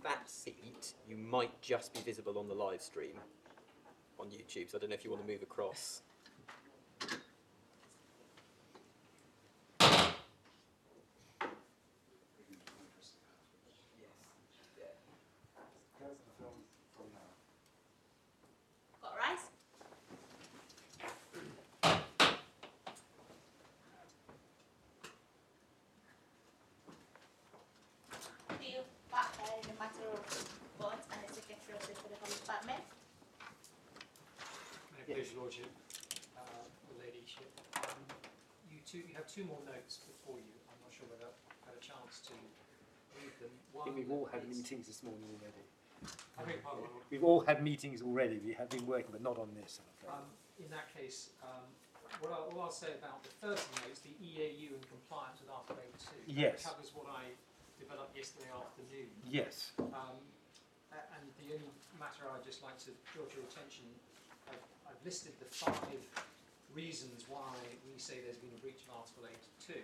that seat, you might just be visible on the live stream on YouTube. So I don't know if you want to move across. Your Lordship, the ladyship, you have two more notes before you. I'm not sure whether I've had a chance to read them. I think we've all had meetings this morning already. I beg your pardon? We've all had meetings already. We have been working, but not on this, I'm afraid. In that case, what I'll say about the first notes, the EAU and compliance with Article 8.2, yes, that covers what I developed yesterday afternoon. Yes. And the only matter I'd just like to draw to your attention, I've listed the 5 reasons why we say there's been a breach of Article 8.2.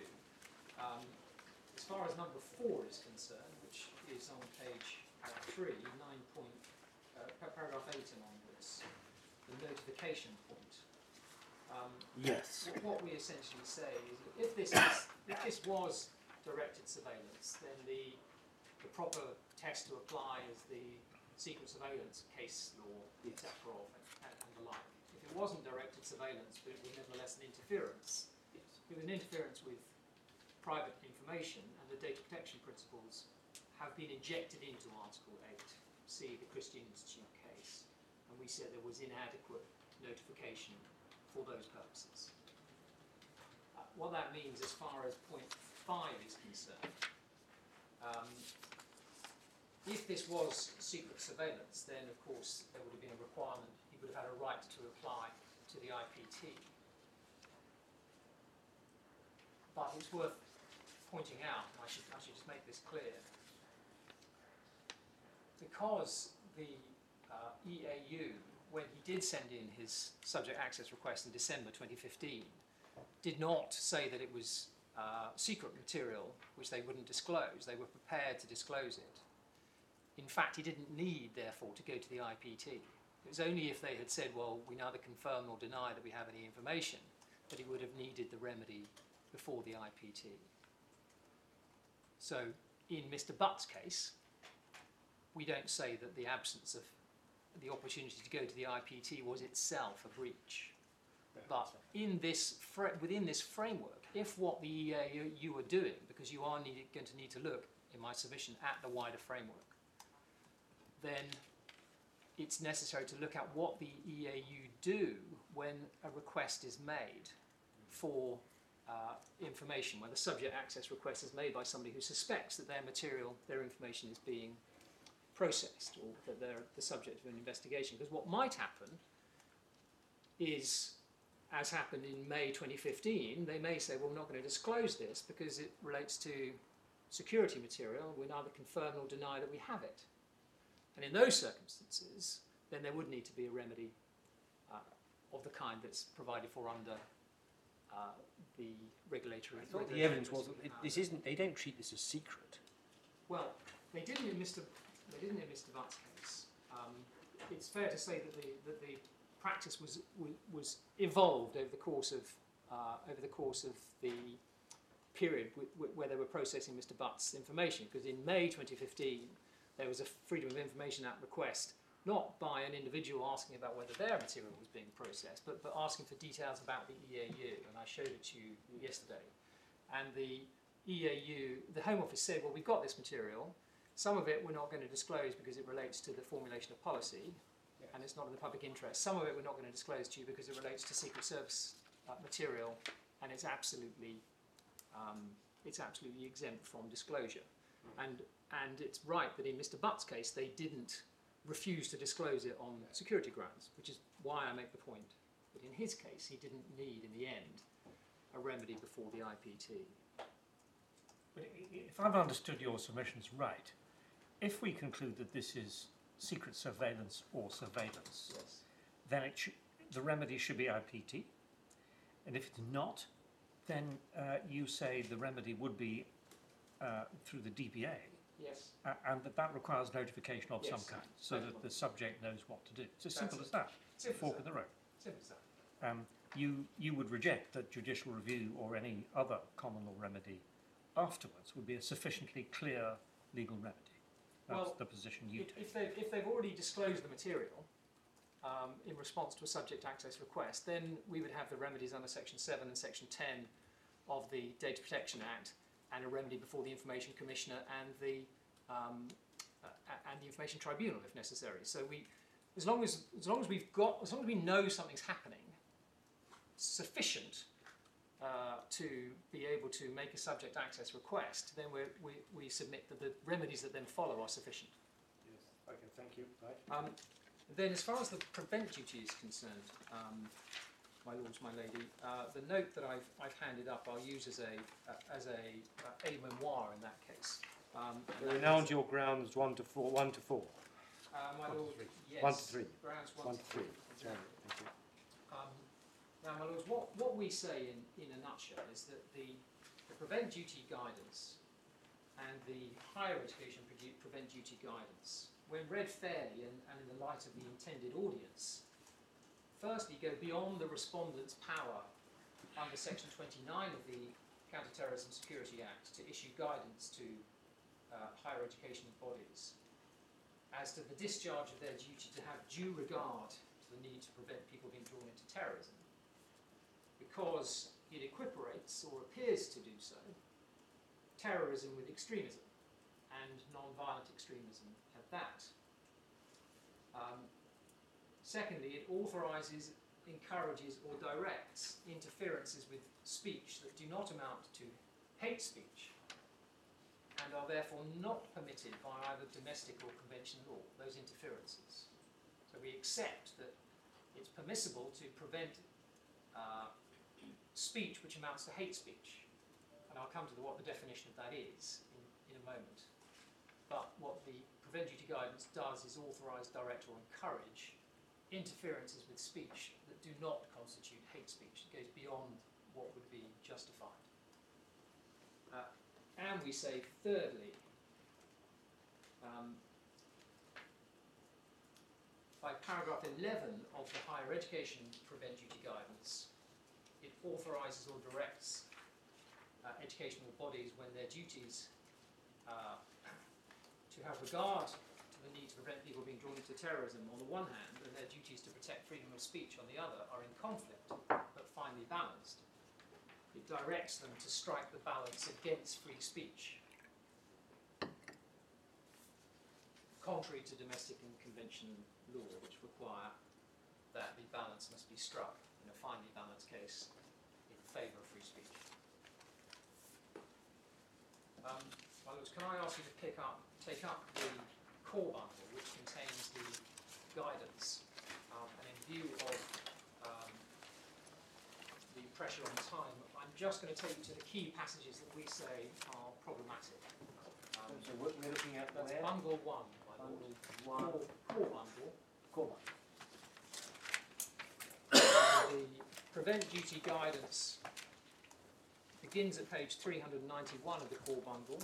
As far as number 4 is concerned, which is on page 3, paragraph 8 and onwards, the notification point. Yes. What we essentially say is that if this was directed surveillance, then the proper test to apply is the secret surveillance case law, yes, Sakharov and the like. If it wasn't directed surveillance, but it was nevertheless an interference, yes, it was an interference with private information, and the data protection principles have been injected into Article 8. See the Christian Institute case, and we said there was inadequate notification for those purposes. What that means as far as point 5 is concerned, if this was secret surveillance, then of course there would have been a requirement, he would have had a right to apply to the IPT. But it's worth pointing out, and I should just make this clear, because the EAU, when he did send in his subject access request in December 2015, did not say that it was secret material which they wouldn't disclose. They were prepared to disclose it. In fact, he didn't need, therefore, to go to the IPT. It was only if they had said, well, we neither confirm nor deny that we have any information, that he would have needed the remedy before the IPT. So, in Mr. Butt's case, we don't say that the absence of the opportunity to go to the IPT was itself a breach. But in this within this framework, if what the EAU were doing, because you are going to need to look, in my submission, at the wider framework, then it's necessary to look at what the EAU do when a request is made for information, when the subject access request is made by somebody who suspects that their material, their information is being processed, or that they're the subject of an investigation. Because what might happen is, as happened in May 2015, they may say, well, we're not going to disclose this because it relates to security material. We neither confirm nor deny that we have it. And in those circumstances, then there would need to be a remedy of the kind that's provided for under the regulatory. I thought the evidence was that this isn't. They don't treat this as secret. Well, they didn't in Mr. Butt's case. It's fair to say that the practice was evolved over the course of the period where they were processing Mr. Butt's information. Because in May 2015, there was a Freedom of Information Act request, not by an individual asking about whether their material was being processed, but asking for details about the EAU, and I showed it to you yesterday. And the EAU, the Home Office said, well, we've got this material. Some of it we're not going to disclose because it relates to the formulation of policy, yes, and it's not in the public interest. Some of it we're not going to disclose to you because it relates to Secret Service material, and it's absolutely exempt from disclosure. And it's right that in Mr. Butt's case they didn't refuse to disclose it on security grounds, which is why I make the point that in his case he didn't need, in the end, a remedy before the IPT. But if I've understood your submissions right, if we conclude that this is secret surveillance or surveillance, yes, then the remedy should be IPT, and if it's not, then you say the remedy would be through the DPA. Yes. And that requires notification of some Yes. kind, so that the subject knows what to do. It's as simple as that. Simple Fork as in the road. Simple as that. You would reject that judicial review or any other common law remedy afterwards would be a sufficiently clear legal remedy. That's Well, the position you take. If they've already disclosed the material in response to a subject access request, then we would have the remedies under Section 7 and Section 10 of the Data Protection Act, and a remedy before the Information Commissioner and the Information Tribunal if necessary. So as long as we know something's happening, sufficient to be able to make a subject access request, then we submit that the remedies that then follow are sufficient. Yes. Okay, thank you. Right. Then, as far as the prevent duty is concerned, my lords, my lady, the note that I've handed up I'll use as a memoir in that case. Renounce your grounds 1 to 4. 1 to 4. My 1 to lord, 3. yes. 1 to 3. Grounds 1 to 3. Exactly. Right, thank you. Now, my lords, what we say in a nutshell is that the prevent duty guidance and the higher education prevent duty guidance, when read fairly and in the light of the intended audience, firstly go beyond the respondent's power under Section 29 of the Counter-Terrorism and Security Act to issue guidance to higher education bodies as to the discharge of their duty to have due regard to the need to prevent people being drawn into terrorism, because it equiparates, or appears to do so, terrorism with extremism, and non-violent extremism at that. Secondly, it authorises, encourages or directs interferences with speech that do not amount to hate speech and are therefore not permitted by either domestic or convention law, those interferences. So we accept that it's permissible to prevent speech which amounts to hate speech, and I'll come to what the definition of that is in a moment. But what the prevent duty guidance does is authorise, direct or encourage interferences with speech that do not constitute hate speech. It goes beyond what would be justified. And we say, thirdly, by paragraph 11 of the higher education prevent duty guidance, it authorises or directs educational bodies when their duties to have regard to the need to prevent people being drawn into terrorism on the one hand, and their duties to protect freedom of speech on the other are in conflict, but finely balanced. It directs them to strike the balance against free speech, contrary to domestic and convention law, which require that the balance must be struck in a finely balanced case in favour of free speech. My lords, can I ask you to take up the core bundle, which contains the guidance, and in view of the pressure on time, I'm just going to take you to the key passages that we say are problematic. So what we're looking at That's where? bundle 1, my lord. Bundle 1. Core bundle. Core bundle. The prevent duty guidance begins at page 391 of the core bundle.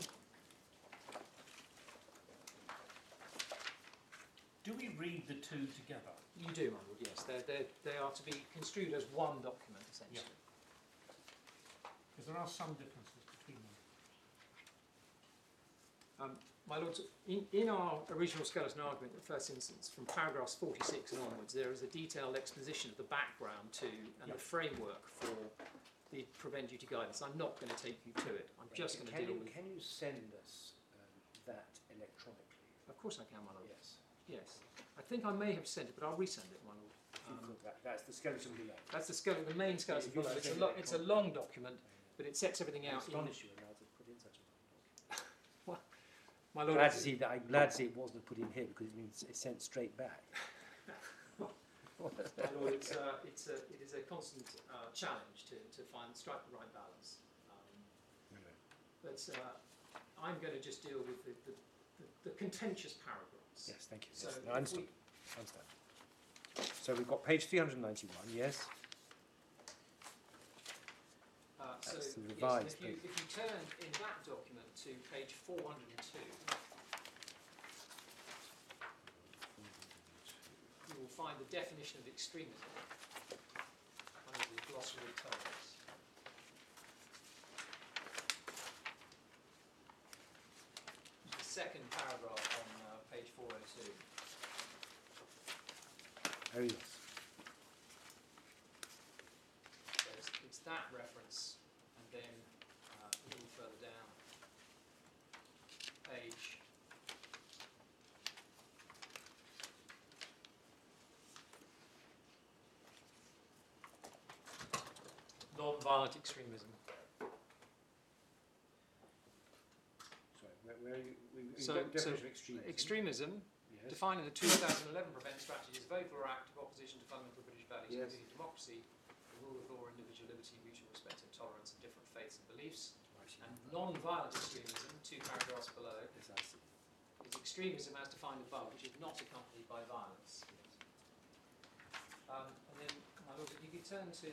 Do we read the two together? You do, my lord, yes. They are to be construed as one document, essentially. Because there are some differences between them. My lords, in our original skeleton argument, in the first instance, from paragraphs 46 and onwards, there is a detailed exposition of the background to and the framework for the prevent duty guidance. I'm not going to take you to it. I'm just going to deal with... Can you send us that electronically? Of course I can, my lord. Yes. Yes. I think I may have sent it, but I'll resend it, my lord. That's the skeleton below. That's the skeleton, the main skeleton If you below. send it It's a long document, but it sets everything out in... Astonish you allowed to put in such a long document. My lord, I'm glad to see it wasn't put in here because it means it's sent straight back. my lord, it is a constant challenge to strike the right balance. But I'm going to just deal with the contentious paragraphs. Yes, thank you. So Yes. No, I understand. So we've got page 391, yes? So That's the yes, revised if you turn in that document to page 402, find the definition of extremism under the glossary terms. The second paragraph on page 402. Oh yes. So it's that reference, and then a little further down, page non-violent extremism. Sorry, where are you? So definition of extremism. extremism, Yes. defined in the 2011 Prevent Strategy as vocal or active opposition to fundamental British values, Yes. including democracy, the rule of law, individual liberty, mutual respect and tolerance of different faiths and beliefs. And non-violent extremism, 2 paragraphs below, Yes, I see. is extremism as defined above, which is not accompanied by violence. And then, my lord, if you could turn to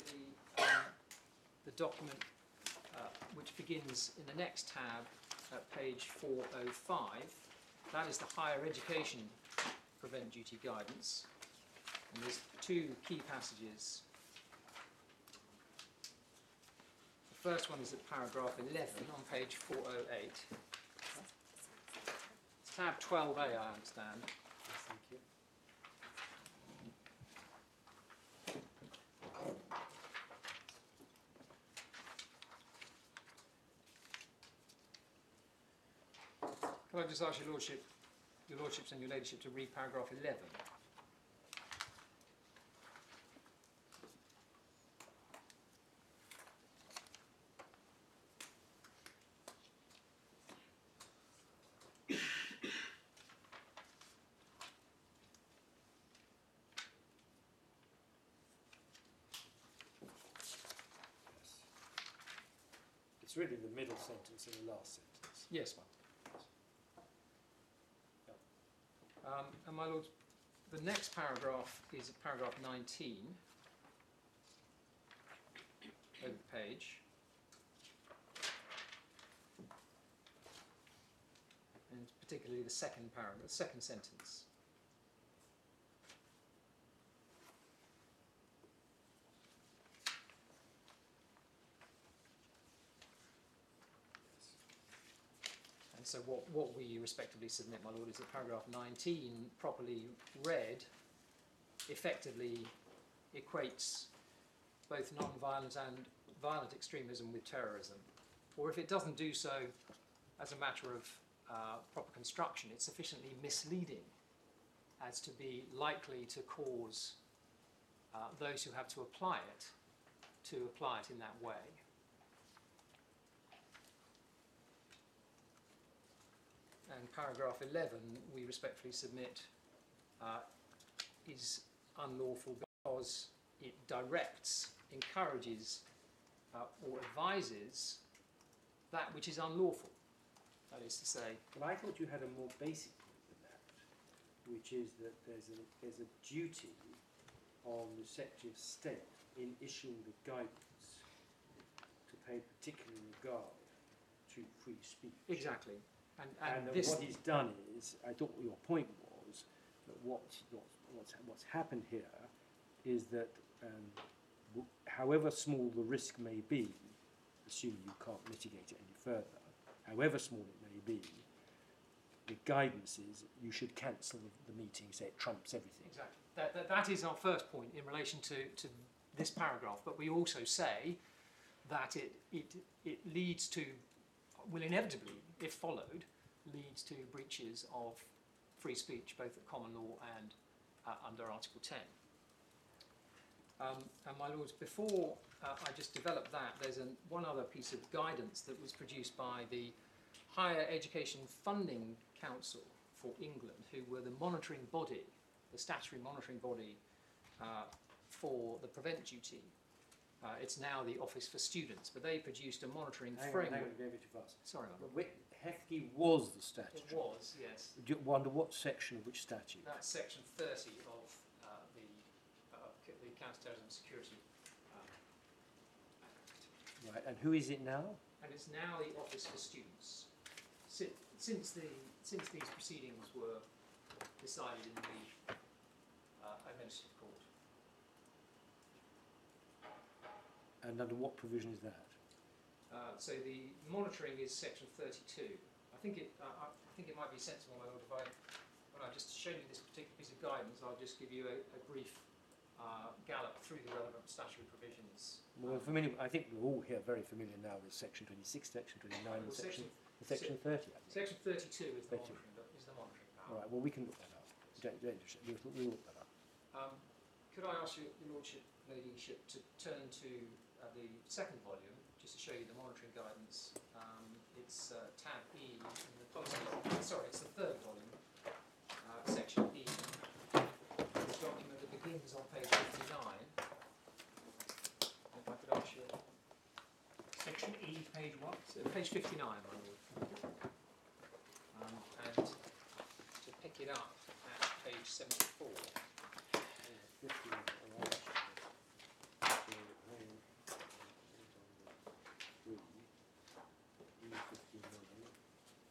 the document which begins in the next tab at page 405. That is the higher education prevent duty guidance. And there's 2 key passages. The first one is at paragraph 11 on page 408. It's tab 12A, I understand. Yes, thank you. Can I just ask your lordships and your ladyship to read paragraph 11? Yes. It's really the middle sentence and the last sentence. Yes, ma'am. And my lord, the next paragraph is paragraph 19 over the page. And particularly the second paragraph, the second sentence. And so what we respectively submit, my lord, is that paragraph 19, properly read, effectively equates both non-violent and violent extremism with terrorism. Or if it doesn't do so as a matter of proper construction, it's sufficiently misleading as to be likely to cause those who have to apply it in that way. And paragraph 11, we respectfully submit, is unlawful because it directs, encourages, or advises that which is unlawful. That is to say, But I thought you had a more basic point than that, which is that there's a duty on the Secretary of State in issuing the guidance to pay particular regard to free speech. exactly. And what he's done is, I thought your point was that what's happened here is that however small the risk may be, assuming you can't mitigate it any further, however small it may be, the guidance is you should cancel the meeting, say it trumps everything. Exactly. That is our first point in relation to this paragraph, but we also say that it leads to, will inevitably, if followed, leads to breaches of free speech, both at common law and under Article 10. And my lords, before I just develop that, there's one other piece of guidance that was produced by the Higher Education Funding Council for England, who were the monitoring body, the statutory monitoring body for the prevent duty. It's now the Office for Students, but they produced a monitoring framework. Hang on, David, too fast. Sorry, my lord. Hefty was the statute. It was, yes. Under what section of which statute? That's section 30 of the Counter-Terrorism and Security Act. Right, and who is it now? And it's now the Office for Students. Since these proceedings were decided in the administrative court. And under what provision is that? So the monitoring is section 32. I think it might be sensible, my lord, if when I just show you this particular piece of guidance, I'll just give you a brief gallop through the relevant statutory provisions. Well, we're familiar, I think we're all here very familiar now with section 26, section 29, and section 30. I think. Section 32 is the 32. monitoring power. All right. Well, we can look that up. We'll look that up. Could I ask your lordship, ladyship, to turn to the second volume, just to show you the monitoring guidance. It's tab E in the policy. Sorry, it's the third volume, section E. The document that begins on page 59. If I could ask you. Section E, page what? So page 59, my lord. And to pick it up at page 74.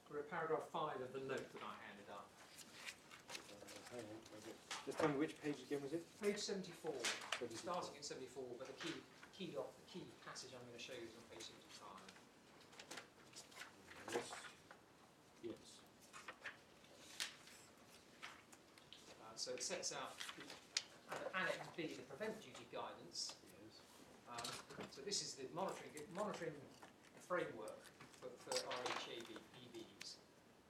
We're at paragraph 5 of the note that I handed up. Hang on. Just tell me which page again was it? Page 74, starting at 74, but the key passage I'm going to show you is on page 75. Yes. Yes. So it sets out under Annex B the prevent duty guidance. Yes. So this is the monitoring framework for RHAB EVs.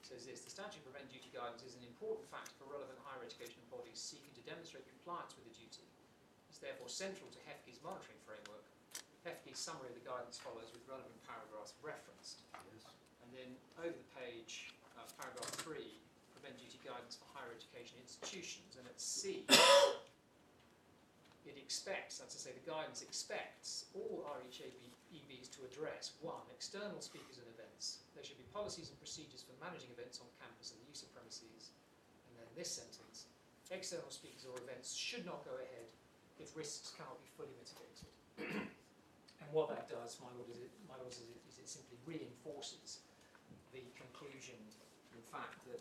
It says this: the statutory prevent duty guidance is an important factor for relevant higher educational bodies seeking to demonstrate compliance with the duty. It's therefore central to HEFGI's monitoring framework. HEFGI's summary of the guidance follows with relevant paragraphs referenced. Yes. And then over the page, paragraph 3, prevent duty guidance for higher education institutions, and at C, it expects, that's to say the guidance expects all RHAB EVs to address 1. External speakers and events. There should be policies and procedures for managing events on campus and the use of premises. And then this sentence: external speakers or events should not go ahead if risks cannot be fully mitigated. And what that does, my lord, is it simply reinforces the conclusion, in fact, that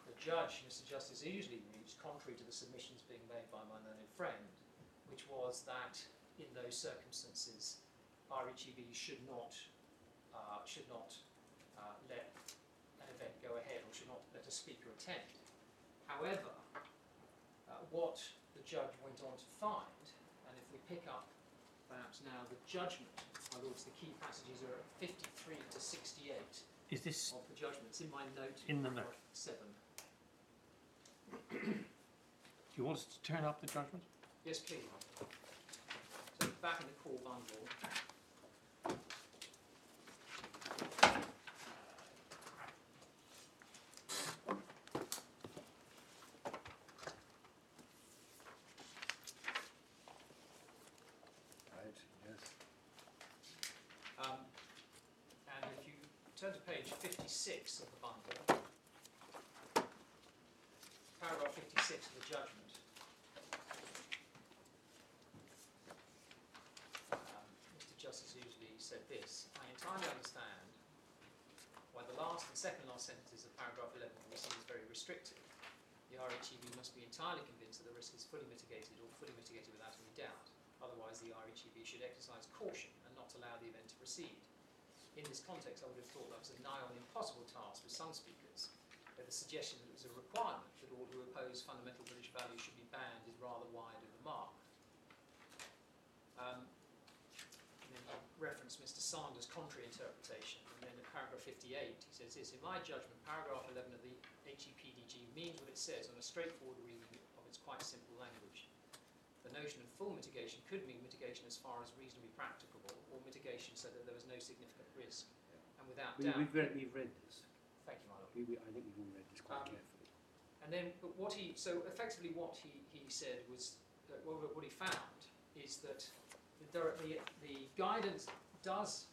the judge, Mr. Justice Ouseley, reached, contrary to the submissions being made by my learned friend, which was that in those circumstances, RHEB should not let an event go ahead, or should not let a speaker attend. However, what the judge went on to find, and if we pick up perhaps now the judgment, my lords, the key passages are at 53 to 68 Is this of the judgment. It's in my note. in the note? paragraph 7. Do you want us to turn up the judgment? Yes, please. So back in the core bundle. Right. Yes. And if you turn to page 56 of the bundle, paragraph 56 of the judgment, Mr. Justice Ouseley said this: I entirely understand why the last and second last sentences of paragraph 11 will be seen as very restrictive. The RHEB must be entirely convinced that the risk is fully mitigated, or fully mitigated without any doubt. Otherwise, the RHEB should exercise caution and not allow the event to proceed. In this context, I would have thought that was a nigh on impossible task with some speakers, but the suggestion that it was a requirement that all who oppose fundamental British values should be banned is rather wide of the mark. And then I reference Mr. Sanders' contrary interpretation, and then in paragraph 58 he says this: in my judgment, paragraph 11 of the HEPDG means what it says on a straightforward reading of its quite simple language. The notion of full mitigation could mean mitigation as far as reasonably practicable, or mitigation so that there was no significant risk. And without doubt... We've read this. Thank you, my lord. I think we've all read this quite carefully. And then, but what he... So, effectively what he said was... what he found is that the guidance does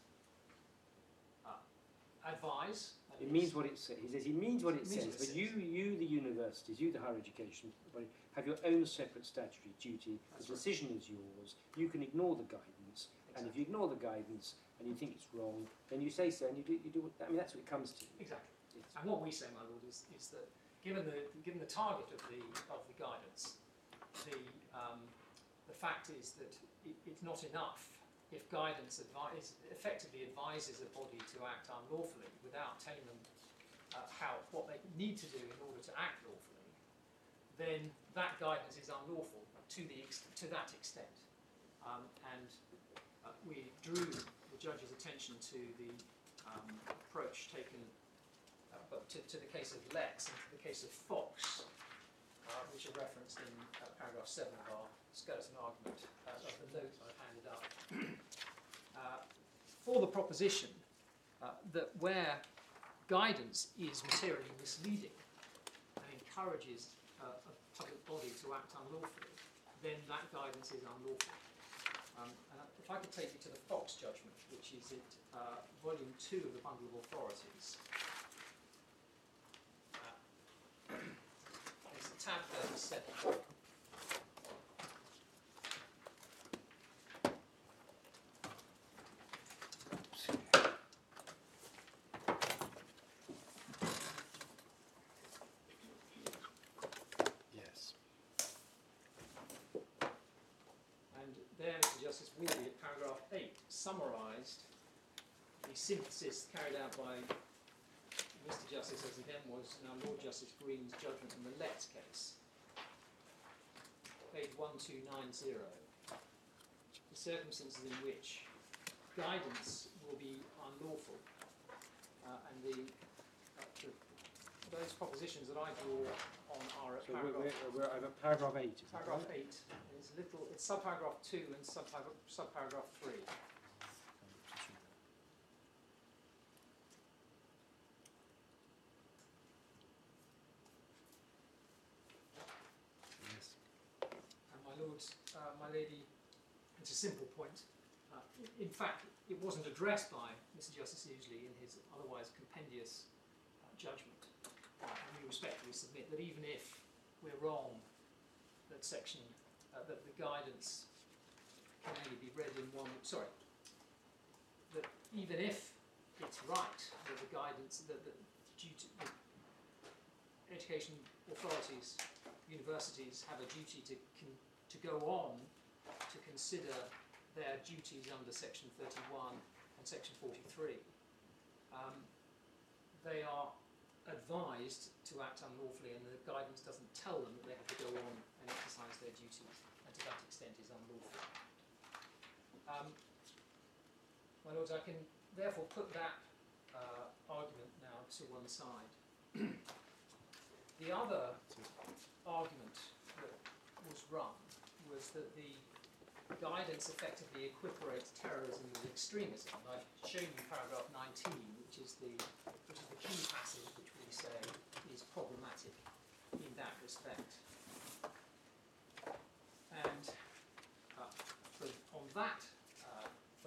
advise... It means what it says. He says it means what it says, what it but says. you, the universities, you, the higher education body, have your own separate statutory duty. That's The right. decision is yours. You can ignore the guidance, and if you ignore the guidance and you think it's wrong, then you say so, and you do. I mean, that's what it comes to. Exactly. Yes. And what we say, my lord, is that given the target of the guidance, the fact is that it's not enough if guidance effectively advises a body to act unlawfully without telling them what they need to do in order to act lawfully, then that guidance is unlawful to that extent. We drew the judge's attention to the approach taken to the case of Lex and to the case of Fox, which are referenced in paragraph 7 of our skeleton argument of the note I've handed up, for the proposition that where guidance is materially misleading and encourages a public body to act unlawfully, then that guidance is unlawful. If I could take you to the Fox judgment, which is at volume 2 of the Bundle of Authorities. It's tab 37. Yes. And there, Mr. Justice Wilby, at paragraph 8, summarised the synthesis carried out by Mr. Justice, as he then was now Lord Justice Green's judgment in the Lex case. Page 1290. The circumstances in which guidance will be unlawful, and those propositions that I draw on are at So paragraph. we're at paragraph 8. Is that Paragraph right? 8 is it's subparagraph 2 and subparagraph 3. Yes. And my lords, my lady, it's a simple point. In fact, it wasn't addressed by Mr. Justice Ouseley in his otherwise compendious judgment. And we respectfully submit that even if we're wrong, that that the guidance can only be read in one. Sorry. That even if it's right that the guidance that the education authorities, universities have a duty to go on to consider their duties under Section 31 and Section 43. They are advised to act unlawfully, and the guidance doesn't tell them that they have to go on and exercise their duties, and to that extent is unlawful. My lords, I can therefore put that argument now to one side. The other argument that was run was that the guidance effectively equiparates terrorism with extremism. I've shown you paragraph 19, which is the key passage which we say is problematic in that respect. And for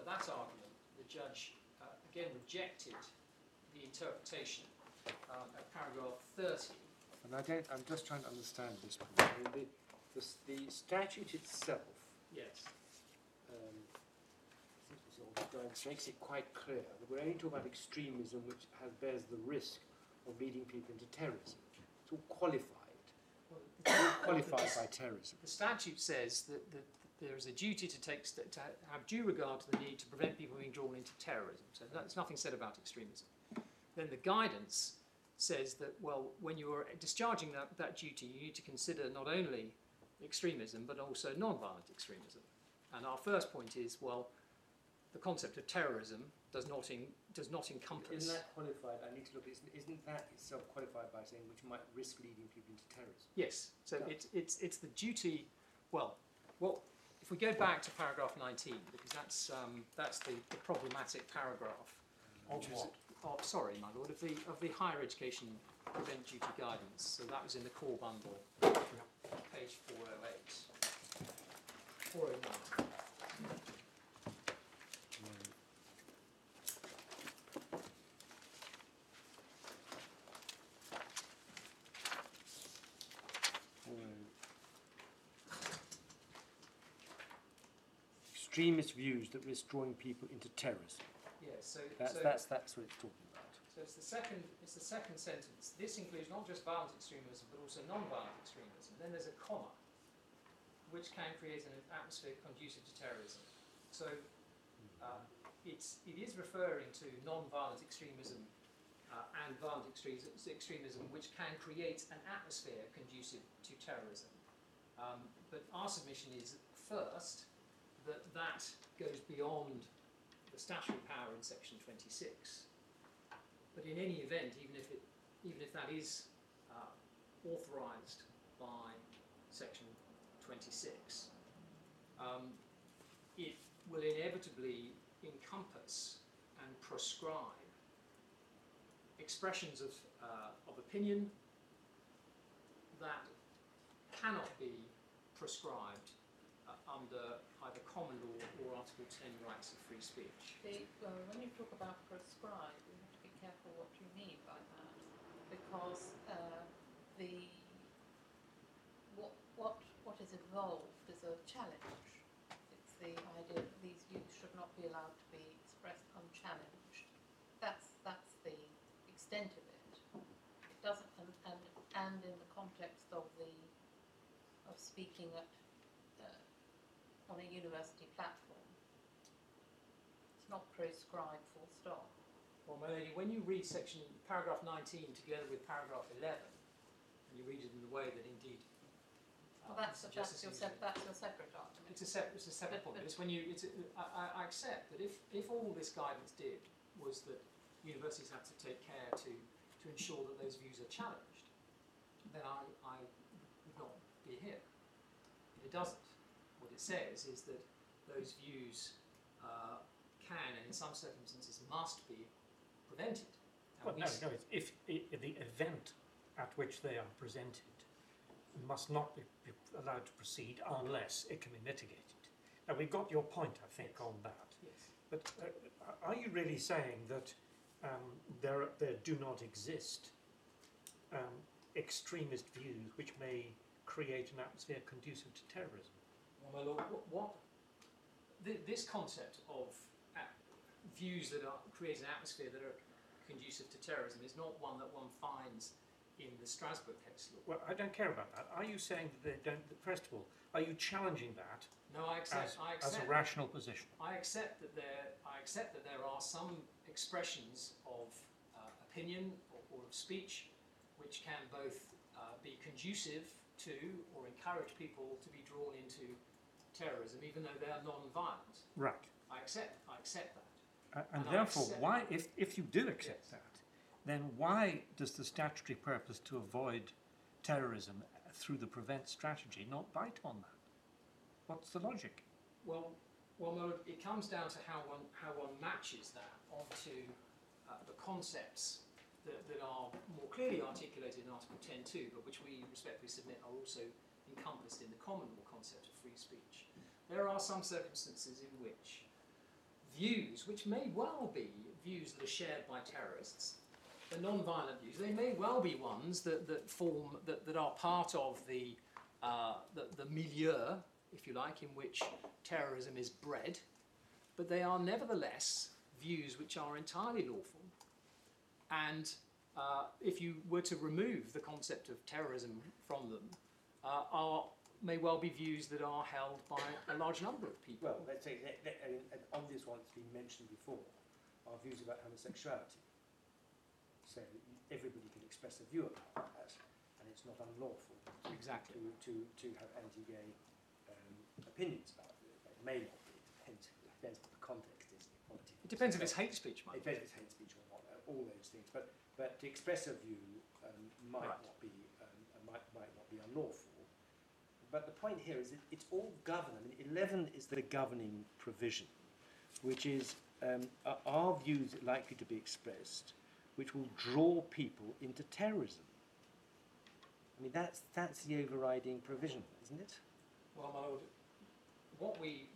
that argument, the judge again rejected the interpretation at paragraph 30. And I'm just trying to understand this point. I mean, the statute itself, Yes. makes it quite clear that we're only talking about extremism which bears the risk of leading people into terrorism. It's all qualified. Well, It's all qualified by terrorism. the statute says that there is a duty to have due regard to the need to prevent people being drawn into terrorism. So there's nothing said about extremism. Then the guidance says that, well, when you are discharging that duty, you need to consider not only extremism, but also non-violent extremism. And our first point is, well, the concept of terrorism does not encompass. Isn't that qualified? I need to look. Isn't that itself qualified by saying which might risk leading people into terrorism? Yes. So Yeah. it's the duty. Well, if we go back to paragraph 19, because that's the problematic paragraph. Of what? Sorry, my lord, of the higher education prevent duty guidance. So that was in the core bundle, page 408, 409. Extremist views that risk drawing people into terrorism. Yes. So That's what it's talking about. So it's the second sentence. This includes not just violent extremism, but also non-violent extremism. Then there's a comma, which can create an atmosphere conducive to terrorism. So it is referring to non-violent extremism and violent extremism, which can create an atmosphere conducive to terrorism. But our submission is, first, that goes beyond the statutory power in section 26. But in any event, even if that is authorised by section 26, it will inevitably encompass and prescribe expressions of opinion that cannot be prescribed under either common law or Article 10 rights of free speech. When you talk about prescribe, you have to be careful what you mean by that, because what is evolved is a challenge. It's the idea that these views should not be allowed to be expressed unchallenged. That's the extent of it. It doesn't, and in the context of speaking at on a university platform, it's not prescribed full stop. Well, Melanie, when you read paragraph 19 together with paragraph 11, and you read it in the way that indeed, Well, that's your separate argument. it's a separate point. But it's when I accept that if all this guidance did was that universities have to take care to ensure that those views are challenged, then I would not be here. But it doesn't. What it says is that those views can, and in some circumstances must be prevented. Well, no, if the event at which they are presented must not be allowed to proceed unless it can be mitigated. Now, we've got your point, I think, on that. Yes. But are you really saying that there do not exist extremist views which may create an atmosphere conducive to terrorism? Well, my lord, this concept of views that create an atmosphere that are conducive to terrorism is not one that one finds in the Strasbourg case law. Well, I don't care about that. Are you saying that they don't? First of all, are you challenging that? No, I accept as a rational position. I accept that there are some expressions of opinion or of speech which can both be conducive to or encourage people to be drawn into terrorism, even though they are non-violent. Right. I accept that. And therefore, why, if you do accept that, then why does the statutory purpose to avoid terrorism through the prevent strategy not bite on that? What's the logic? Well, it comes down to how one matches that onto the concepts that are more clearly articulated in Article 10.2, but which we respectfully submit are also encompassed in the common law concept of free speech. There are some circumstances in which views, which may well be views that are shared by terrorists, the non-violent views, they may well be ones that are part of the milieu, if you like, in which terrorism is bred, but they are nevertheless views which are entirely lawful. And if you were to remove the concept of terrorism from them, may well be views that are held by a large number of people. Well, let's say, an obvious one that's been mentioned before, are views about homosexuality. So everybody can express a view about that, and it's not unlawful Exactly. to have anti-gay opinions about it. It may not be. It depends what the context is. It depends if it's hate speech, It depends if it's hate speech or not. All those things. But to express a view might not be unlawful. But the point here is that it's all governed. I mean, 11 is the governing provision, which is are views likely to be expressed which will draw people into terrorism. I mean, that's the overriding provision, isn't it? Well, my lord, what we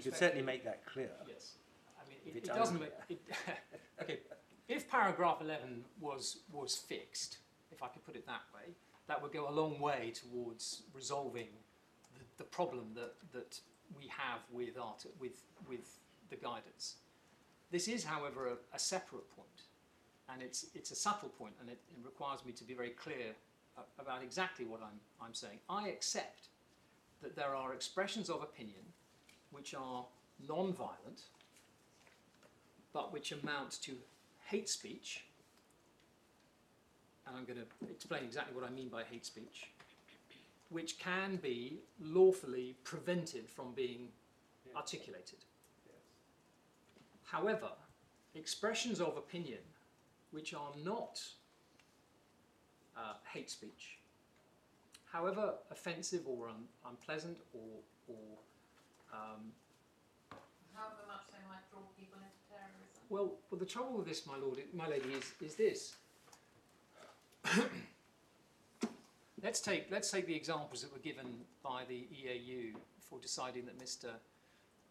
should certainly make that clear. Yes, I mean If it it's doesn't unclear. make it. Okay, if paragraph 11 was fixed, if I could put it that way, that would go a long way towards resolving the problem that we have with the guidance. This is, however, a separate point, and it's a subtle point, and it requires me to be very clear about exactly what I'm saying. I accept that there are expressions of opinion which are non-violent, but which amount to hate speech, and I'm going to explain exactly what I mean by hate speech, which can be lawfully prevented from being articulated. However, expressions of opinion which are not hate speech, however offensive or unpleasant or However much they might draw people into terrorism. well, the trouble with this, my lady, is this. Let's take the examples that were given by the EAU for deciding that Mr.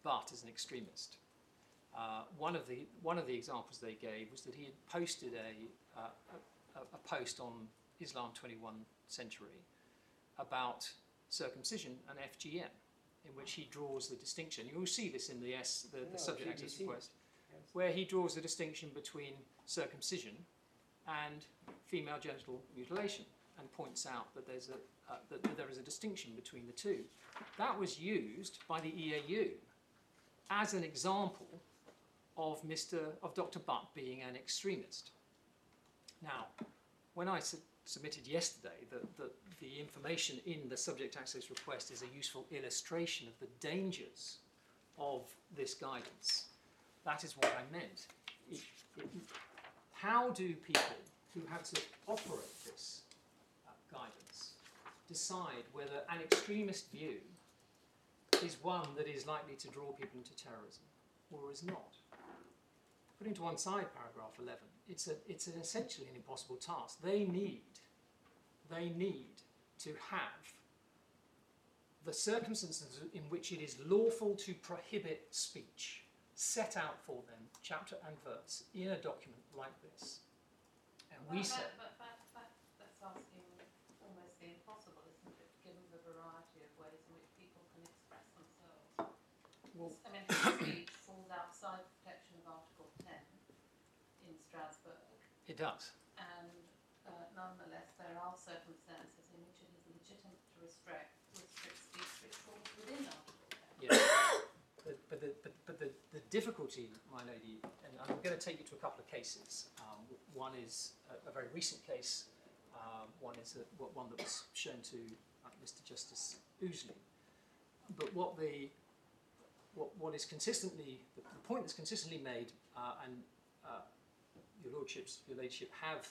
Butt is an extremist. One of the examples they gave was that he had posted a post on Islam 21st Century about circumcision and FGM, in which he draws the distinction. You will see this in the subject access request, where he draws the distinction between circumcision and female genital mutilation, and points out that that there is a distinction between the two. That was used by the EAU as an example of Dr. Butt being an extremist. Now, when I submitted yesterday that the information in the subject access request is a useful illustration of the dangers of this guidance, that is what I meant. How do people who have to operate this guidance decide whether an extremist view is one that is likely to draw people into terrorism or is not? Putting to one side paragraph 11, it's essentially an impossible task. They need to have the circumstances in which it is lawful to prohibit speech set out for them, chapter and verse, in a document like this. And we said... But that's asking almost the impossible, isn't it, given the variety of ways in which people can express themselves. Well, I mean, free speech falls outside the protection of Article 10 in Strasbourg, it does. and nonetheless there are circumstances in which it is legitimate to restrict speech which falls within Article 10. Yeah. But the difficulty, my lady, and I'm going to take you to a couple of cases. One is a very recent case. One is one that was shown to Mr. Justice Ouseley. But what is consistently the point that's consistently made, and your ladyship have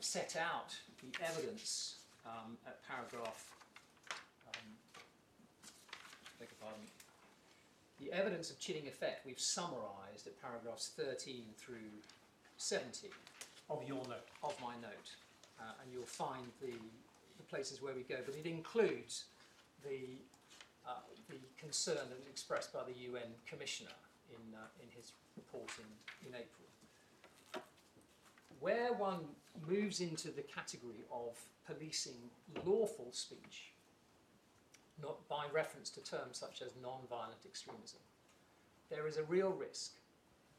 set out the evidence at paragraph. Beg your pardon. The evidence of chilling effect we've summarised at paragraphs 13 through 17 Of your note. of my note, and you'll find the places where we go. But it includes the concern that was expressed by the UN Commissioner in his report in April. Where one moves into the category of policing lawful speech, not by reference to terms such as non-violent extremism, there is a real risk,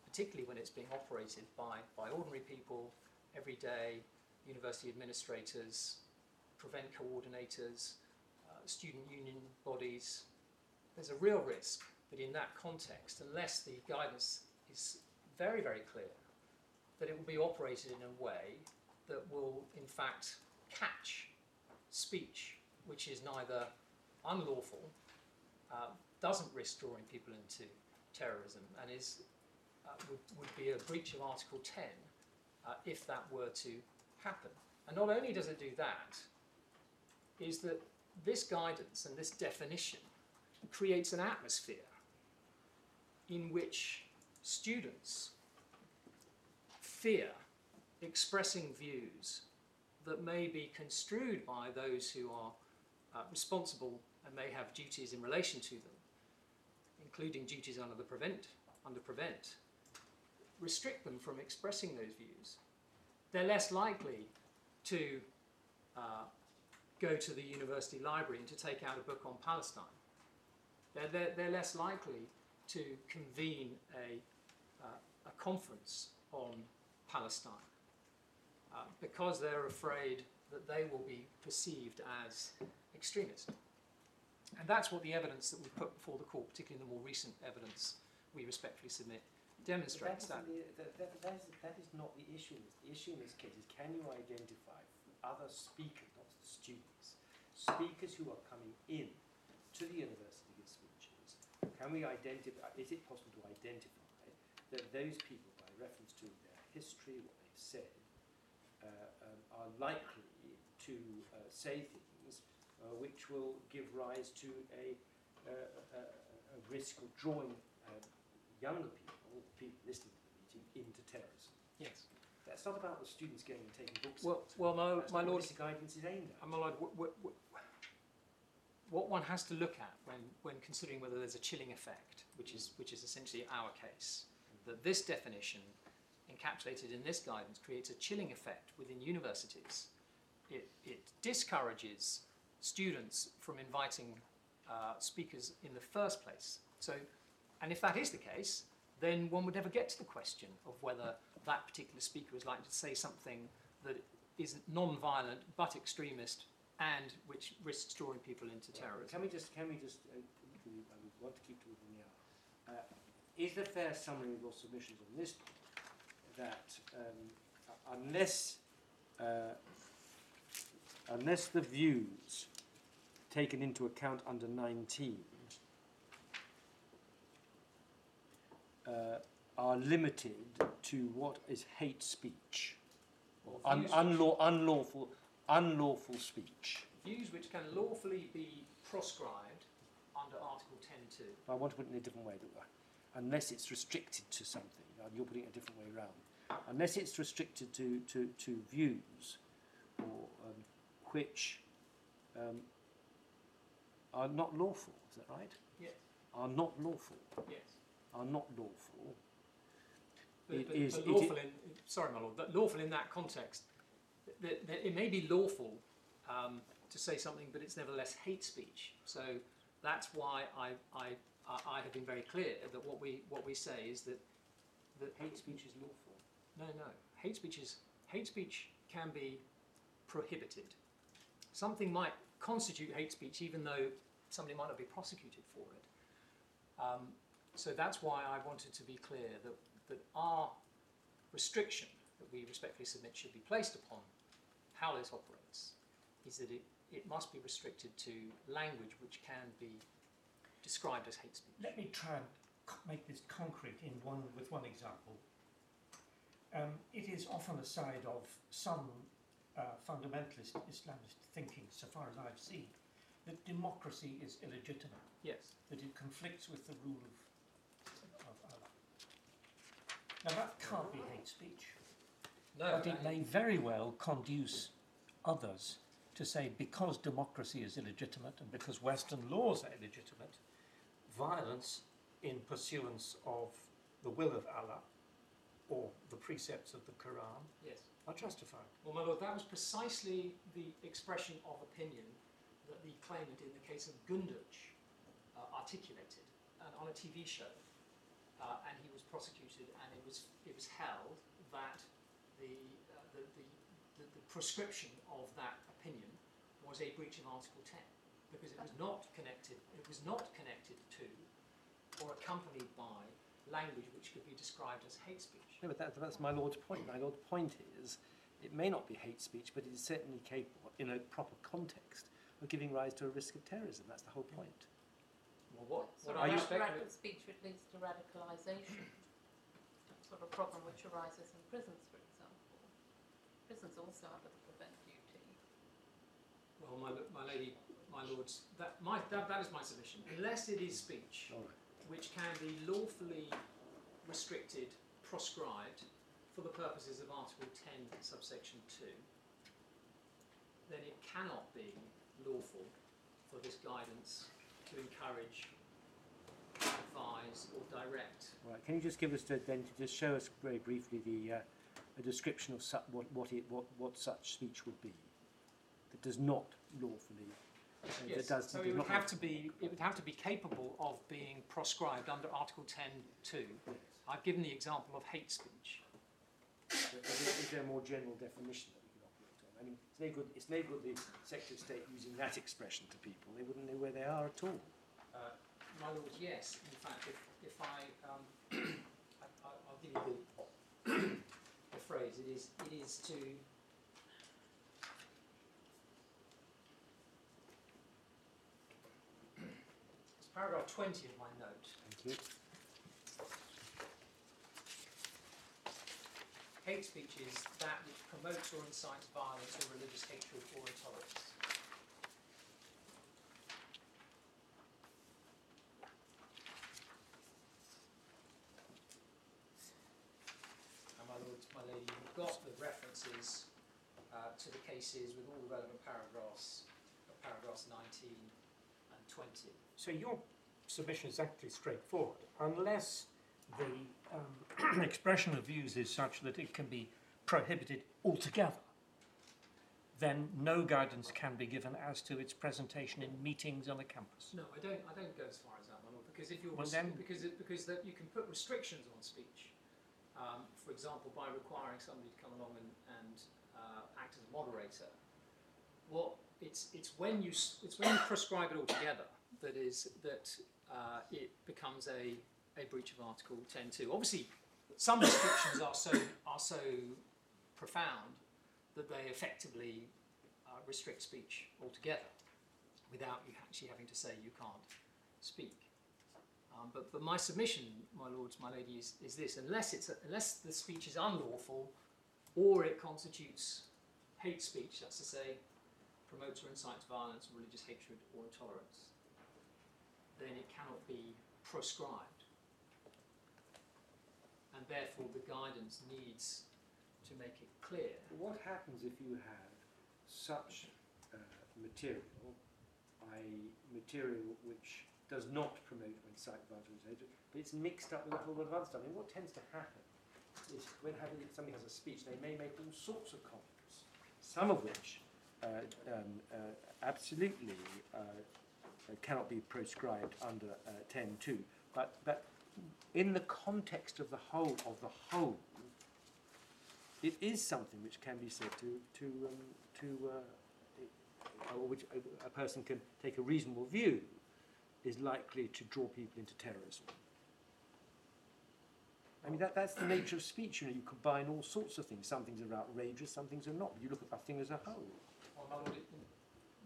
particularly when it's being operated by ordinary people, everyday university administrators, prevent coordinators, student union bodies. There's a real risk that in that context, unless the guidance is very, very clear, that it will be operated in a way that will in fact catch speech which is neither unlawful, doesn't risk drawing people into terrorism, and would be a breach of Article 10 if that were to happen. And not only does it do that, is that this guidance and this definition creates an atmosphere in which students fear expressing views that may be construed by those who are responsible and may have duties in relation to them, including duties under prevent, restrict them from expressing those views. They're less likely to go to the university library and to take out a book on Palestine. They're less likely to convene a conference on Palestine because they're afraid that they will be perceived as extremist. And that's what the evidence that we've put before the court, particularly the more recent evidence we respectfully submit, demonstrates that. That is not the issue. The issue in this case is, can you identify other speakers, not the students, speakers who are coming in to the university to give speeches? Can we identify, is it possible to identify that those people, by reference to their history, what they've said, are likely to say things which will give rise to a risk of drawing younger people listening to the meeting, into terrorism? Yes. That's not about the students going and taking books. Well, my lord, this guidance is aimed at. my lord, what one has to look at when considering whether there's a chilling effect, which is essentially our case, that this definition encapsulated in this guidance creates a chilling effect within universities. It discourages students from inviting speakers in the first place. So, and if that is the case, then one would never get to the question of whether that particular speaker is likely to say something that is non-violent but extremist and which risks drawing people into terrorism. Can we just I want to keep to within the hour. Is the fair summary of your submissions on this point that unless the views taken into account under 19 are limited to what is hate speech or unlawful speech? Views which can lawfully be proscribed under Article 10.2. I want to put it in a different way, unless it's restricted to something. You're putting it a different way around. Unless it's restricted to views or which are not lawful, is that right? Yes. Are not lawful. Yes. Are not lawful. But lawful in, sorry, my lord, but lawful in that context, it may be lawful to say something, but it's nevertheless hate speech. So that's why I have been very clear that what we say is that hate speech is lawful. No. Hate speech can be prohibited. Something might constitute hate speech even though somebody might not be prosecuted for it. So that's why I wanted to be clear that our restriction that we respectfully submit should be placed upon how this operates is that it must be restricted to language which can be described as hate speech. Let me try and make this concrete with one example. It is often a side of some fundamentalist Islamist thinking, so far as I've seen, that democracy is illegitimate. Yes. That it conflicts with the rule of Allah. Now that can't be hate speech. No. But it may very well conduce others to say, because democracy is illegitimate and because Western laws are illegitimate, violence in pursuance of the will of Allah or the precepts of the Quran are justified. Well, my lord, that was precisely the expression of opinion that the claimant in the case of Gunduch articulated on a TV show, and he was prosecuted, and it was held that the prescription of that opinion was a breach of Article 10 because it was not connected to or accompanied by language which could be described as hate speech. No, but that's my lord's point. My lord's point is, it may not be hate speech, but it is certainly capable, in a proper context, of giving rise to a risk of terrorism. That's the whole point. Well, what I I expect speech which leads to radicalisation, sort of problem which arises in prisons, for example. Prisons also under the prevent duty. Well, my lady, my lords, that is my submission. Unless it is speech which can be lawfully restricted, proscribed for the purposes of Article 10, subsection 2, then it cannot be lawful for this guidance to encourage, advise, or direct. Right. Can you just give us just show us very briefly a description of what such speech would be that does not lawfully. Yes. So it would have to be capable of being proscribed under Article 10.2. I've given the example of hate speech. Is there a more general definition that we can operate on? I mean, it's no good the Secretary of State using that expression to people. They wouldn't know where they are at all. My Lord, yes. In fact, if I'll give you the phrase. It is to. It's paragraph 20 of my note. Thank you. Hate speech is that which promotes or incites violence or religious hatred or intolerance. And my lord, my lady, you've got the references to the cases with all the relevant paragraphs, paragraphs 19 and 20. So your submission is actually straightforward, unless the expression of views is such that it can be prohibited altogether, then no guidance can be given as to its presentation in meetings on the campus. No, I don't go as far as that, my lord, because if you're Well, then- because that you can put restrictions on speech. For example, by requiring somebody to come along and act as a moderator. It's when you prescribe it altogether that it becomes a breach of Article 10.2. Obviously, some restrictions are so profound that they effectively restrict speech altogether, without you actually having to say you can't speak. But my submission, my lords, my lady, is this: unless the speech is unlawful, or it constitutes hate speech, that's to say, promotes or incites violence, religious hatred, or intolerance, then it cannot be proscribed. And therefore the guidance needs to make it clear. What happens if you have such material, i.e. material which does not promote or incite violence, but it's mixed up with a whole lot of other stuff? I mean, what tends to happen is when somebody has a speech, they may make all sorts of comments, some of which absolutely cannot be proscribed under 10.2, but in the context of the whole, it is something which can be said or which a person can take a reasonable view is likely to draw people into terrorism. I mean, that's the nature of speech. You know, you combine all sorts of things. Some things are outrageous, some things are not. You look at a thing as a whole. Well, my lord,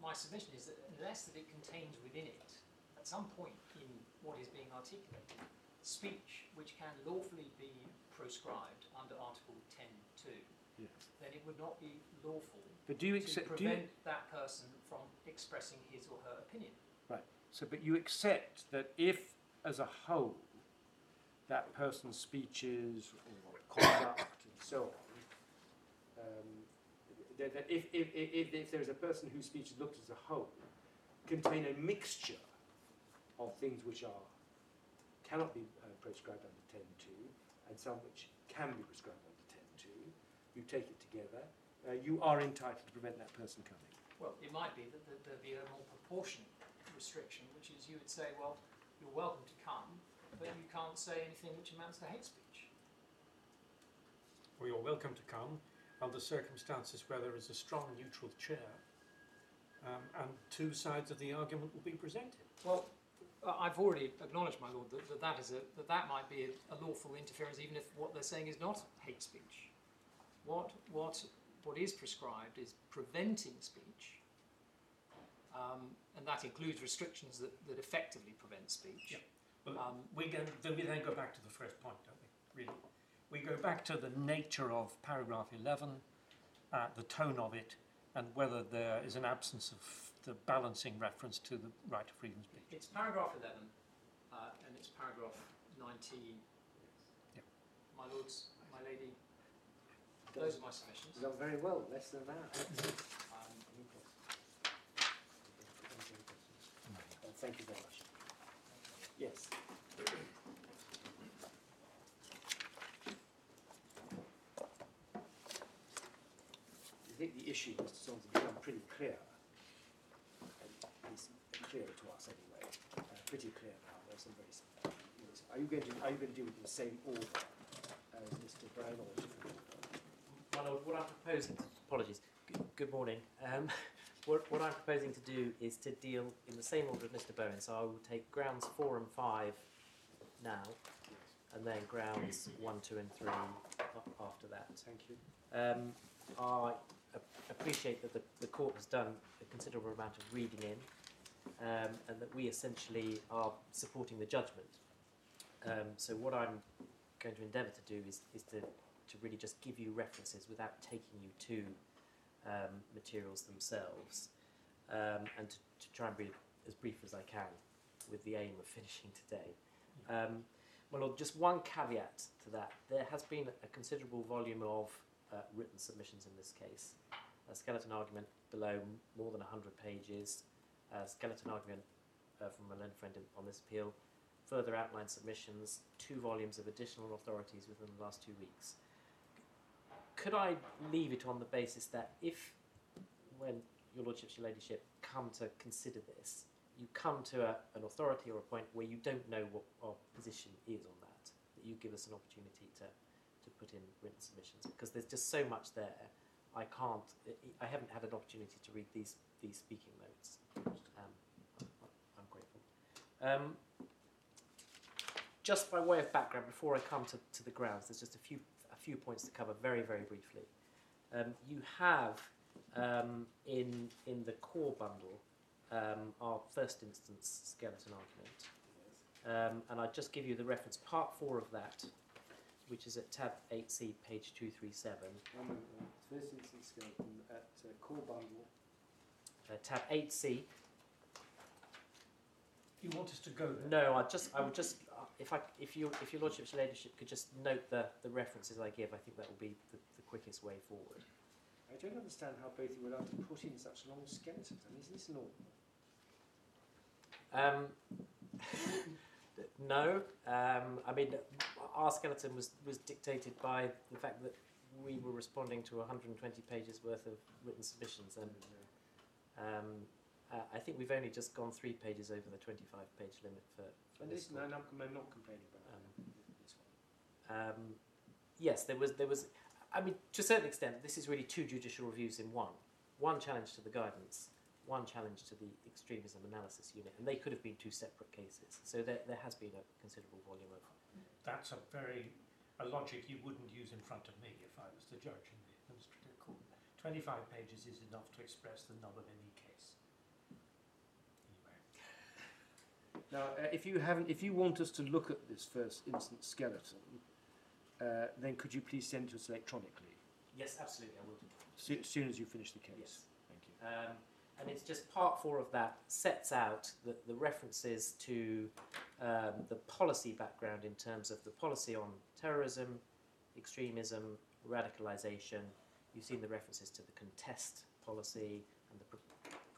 my submission is that unless that it contains within it, at some point in what is being articulated, speech which can lawfully be proscribed under Article 10.2, Yes. then it would not be lawful But do you to accept? prevent that person from expressing his or her opinion. Right. So, but you accept that if, as a whole, that person's speeches or conduct and so on, that if there's a person whose speech is looked as a whole, contain a mixture of things which cannot be prescribed under 10.2 and some which can be prescribed under 10.2, you take it together, you are entitled to prevent that person coming. Well, it might be that there'd be a more proportionate restriction, which is you would say, well, you're welcome to come, but you can't say anything which amounts to hate speech. Or you're welcome to come under circumstances where there is a strong neutral chair and two sides of the argument will be presented. Well, I've already acknowledged, my lord, that might be a lawful interference, even if what they're saying is not hate speech. What is prescribed is preventing speech, and that includes restrictions that effectively prevent speech. Yeah. Well, we then go back to the first point, don't we? Really, we go back to the nature of paragraph 11, the tone of it, and whether there is an absence of the balancing reference to the right to freedom of speech. It's paragraph 11, and it's paragraph 19. Yeah. My lords, my lady, those are my submissions. You've done very well, less than that. Thank you very much. Yes. I think the issue, Mr. Saunders, has become pretty clear. It's clear to us anyway. Pretty clear now. There's some very. Are you going to deal with the same order as Mr. Brown or a different order? my lord, what I'm proposing, apologies, good morning. What I'm proposing to do is to deal in the same order as Mr. Bowen. So I will take grounds 4 and 5 now, and then grounds 1, 2 and 3 after that. Thank you. I appreciate that the court has done a considerable amount of reading in, and that we essentially are supporting the judgment. So what I'm going to endeavour to do is to really just give you references without taking you to materials themselves, and to try and be as brief as I can, with the aim of finishing today. Well, Lord, just one caveat to that. There has been a considerable volume of written submissions in this case. A skeleton argument below, more than 100 pages. A skeleton argument from a learned friend on this appeal. Further outline submissions, 2 volumes of additional authorities within the last 2 weeks. Could I leave it on the basis that if, when your lordships, your ladyship, come to consider this, you come to an authority or a point where you don't know what our position is on that you give us an opportunity to put in written submissions, because there's just so much there. I haven't had an opportunity to read these speaking notes. I'm grateful. Just by way of background, before I come to the grounds, there's just a few points to cover very, very briefly. You have in the core bundle our first instance skeleton argument, and I'll just give you the reference, part 4 of that, which is at tab 8C, page 237. First instance skeleton at core bundle. Tab 8C. You want us to go there? No, I would just, if your lordship's ladyship could just note the references I give, I think that will be the quickest way forward. I don't understand how both you were allowed to put in such long skeletons. I mean, is this normal? No. I mean, our skeleton was dictated by the fact that we were responding to 120 pages worth of written submissions, and I think we've only just gone 3 pages over the 25-page limit for this one. No, I'm not complaining about this one. Yes, there was. I mean, to a certain extent, this is really 2 judicial reviews in one. One challenge to the guidance, one challenge to the extremism analysis unit, and they could have been 2 separate cases. So there has been a considerable volume of. That's a logic you wouldn't use in front of me if I was the judge in the administrative court. 25 pages is enough to express the nub of any case. Anyway. Now, if you want us to look at this first instance skeleton, then could you please send it to us electronically? Yes, absolutely, I will do. As soon as you finish the case. Yes. Thank you. And it's just part 4 of that sets out the references to the policy background in terms of the policy on terrorism, extremism, radicalisation. You've seen the references to the contest policy and the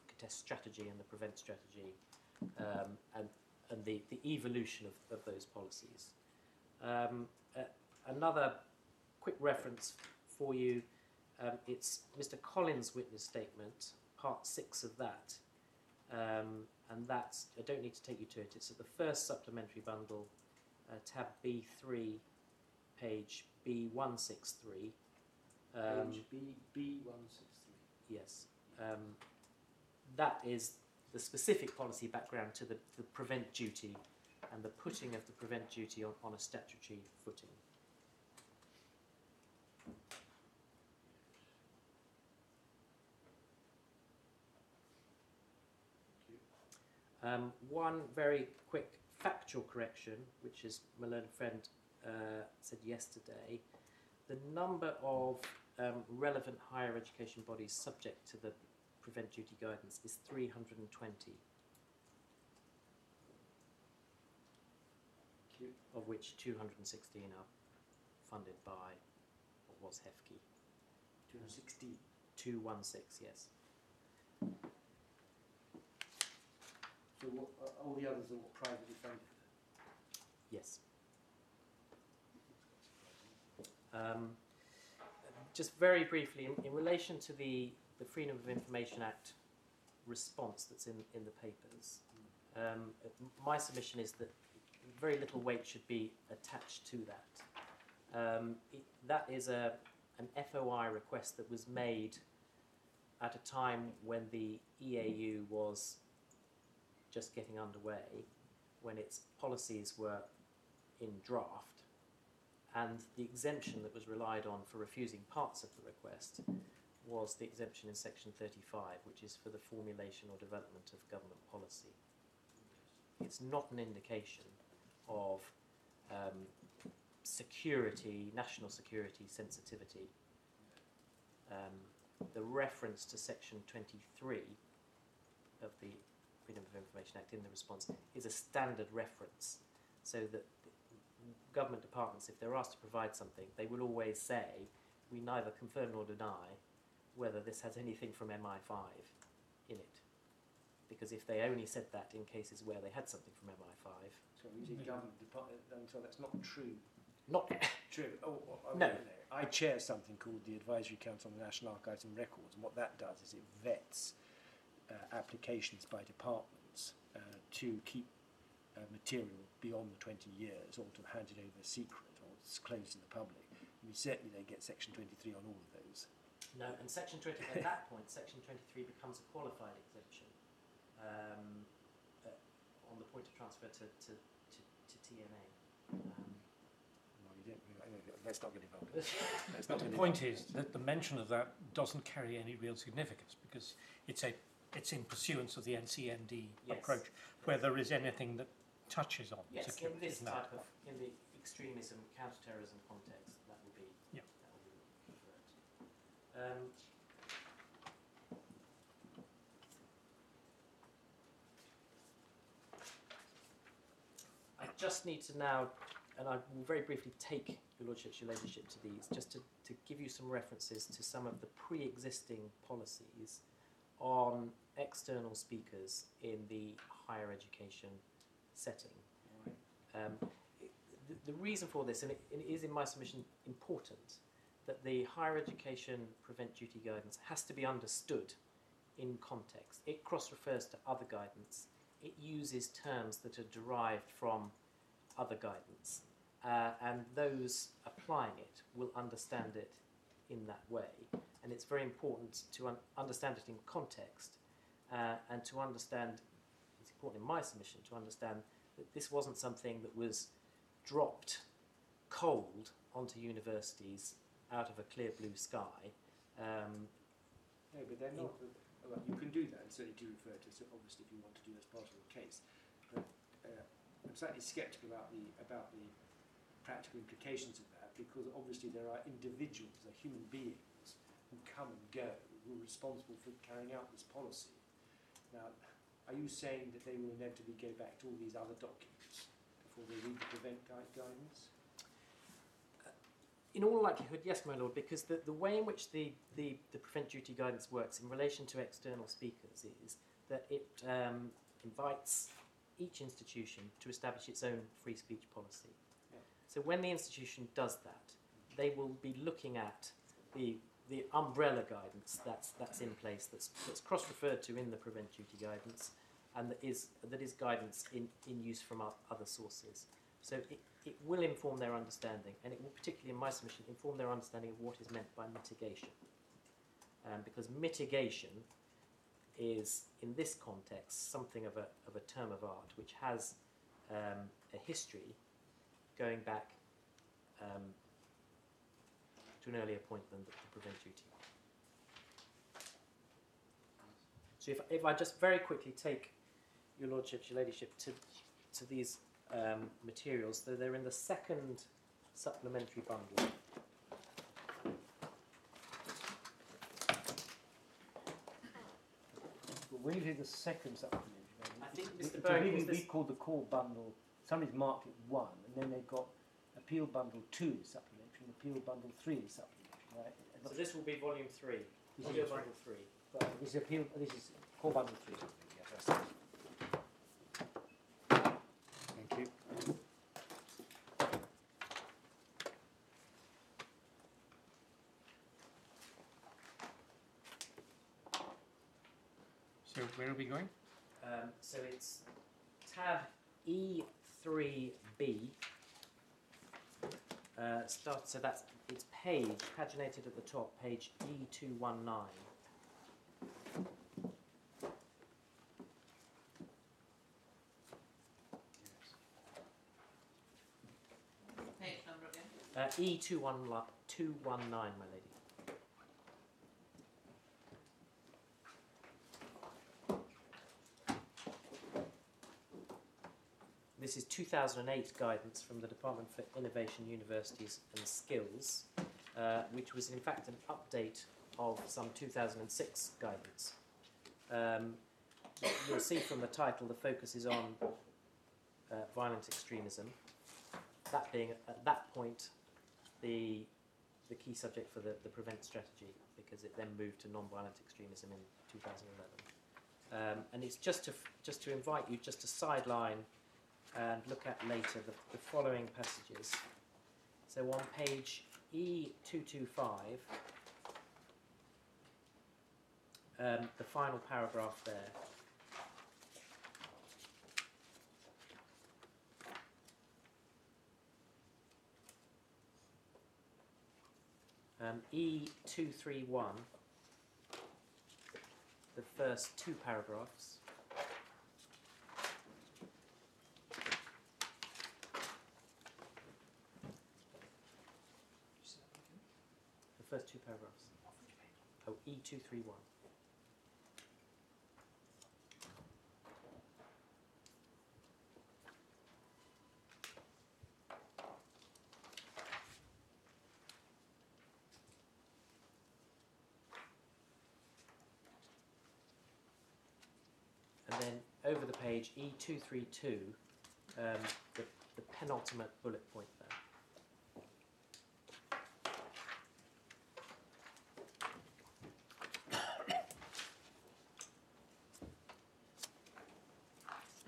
contest strategy and the prevent strategy, and the evolution of those policies. Another quick reference for you, it's Mr. Collins' witness statement, part 6 of that, and that's, I don't need to take you to it, it's at the first supplementary bundle, tab B3, page B163. Page B163. Yes. That is the specific policy background to the prevent duty and the putting of the prevent duty on a statutory footing. One very quick factual correction, which is my learned friend said yesterday. The number of relevant higher education bodies subject to the prevent duty guidance is 320, of which 216 are funded by what was HEFKI. 216. 216, yes. So what, all the others are what, privately funded? Yes. Just very briefly, in relation to the Freedom of Information Act response that's in the papers, my submission is that very little weight should be attached to that. That is a an FOI request that was made at a time when the EAU was just getting underway, when its policies were in draft, and the exemption that was relied on for refusing parts of the request was the exemption in section 35, which is for the formulation or development of government policy. It's not an indication of security, national security sensitivity. The reference to section 23 of the Freedom of Information Act in the response is a standard reference, so that government departments, if they're asked to provide something, they will always say, we neither confirm nor deny whether this has anything from MI5 in it. Because if they only said that in cases where they had something from MI5... So using government department, so that's not true. Not true. No. I chair something called the Advisory Council on the National Archives and Records, and what that does is it vets applications by departments to keep material beyond the 20 years, or to hand it over secret, or it's closed to the public. And we certainly don't get section 23 on all of those. No, and section 20, at that point, section 23 becomes a qualified exemption on the point of transfer to TNA. Let's not get involved. But the point is that the mention of that doesn't carry any real significance, because it's in pursuance of the NCND approach, where there is anything that touches on security. In this type of, in the extremism, counter-terrorism context, that will be referred. I just need to now, and I will very briefly take your Lordship's relationship to these, just to give you some references to some of the pre-existing policies on external speakers in the higher education setting. The reason for this, and it is in my submission important, that the higher education prevent duty guidance has to be understood in context. It cross-refers to other guidance. It uses terms that are derived from other guidance, and those applying it will understand it in that way. And it's very important to understand it in context, and to understand, it's important in my submission to understand that this wasn't something that was dropped cold onto universities out of a clear blue sky. No, but they're not. Well, you can do that, and certainly do refer to. So obviously, if you want to do as part of the case, but I'm slightly sceptical about the practical implications of that, because obviously there are individuals, there are human beings who come and go, who are responsible for carrying out this policy. Now, are you saying that they will inevitably go back to all these other documents before they read the prevent guidance? In all likelihood, yes, my lord, because the way in which the prevent duty guidance works in relation to external speakers is that it invites each institution to establish its own free speech policy. Yeah. So when the institution does that, they will be looking at the umbrella guidance that's in place, that's cross-referred to in the prevent duty guidance, and that is guidance in use from other sources. So it will inform their understanding, and it will, particularly in my submission, inform their understanding of what is meant by mitigation. Because mitigation is, in this context, something of a term of art which has a history going back to an earlier point than the prevent duty. So if I just very quickly take your Lordship, your Ladyship, to these materials, though they're in the second supplementary bundle. Well, when you say the second supplementary bundle, I think Mr. we Berg call the core bundle, somebody's marked it 1, and then they've got appeal bundle 2 is supplementary, and appeal bundle 3 is supplementary, right? So this will be volume 3. This Appeal is bundle 3. Right, this is core bundle 3 supplementary, yes, I see. Thank you. So where are we going? So it's tab E3B, so that's it's paginated at the top, page E219. Page number again. E219, my lady. This is 2008 guidance from the Department for Innovation, Universities and Skills, which was in fact an update of some 2006 guidance. You'll see from the title the focus is on violent extremism, that being at that point the key subject for the Prevent strategy, because it then moved to non-violent extremism in 2011. And it's just to invite you just to sideline and look at later the following passages. So on page E225, the final paragraph there. E231, the first two paragraphs. The first two paragraphs. Oh, E231. And then over the page, E232, the penultimate bullet point there.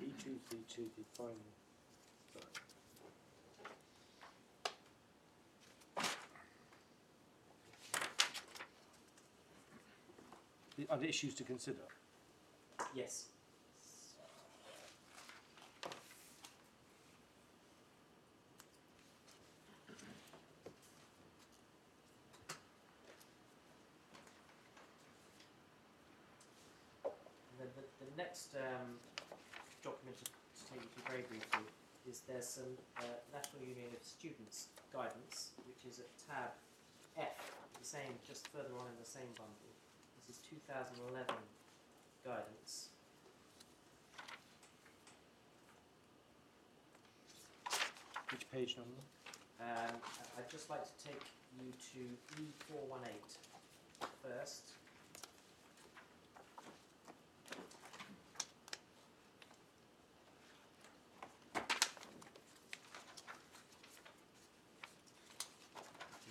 E232, the final. Are there issues to consider? Yes. And then the next document to take you through very briefly is there's some National Union of Students guidance, which is at tab F, the same, just further on in the same bundle. This is 2011 guidance. Which page number? I'd just like to take you to E418 first.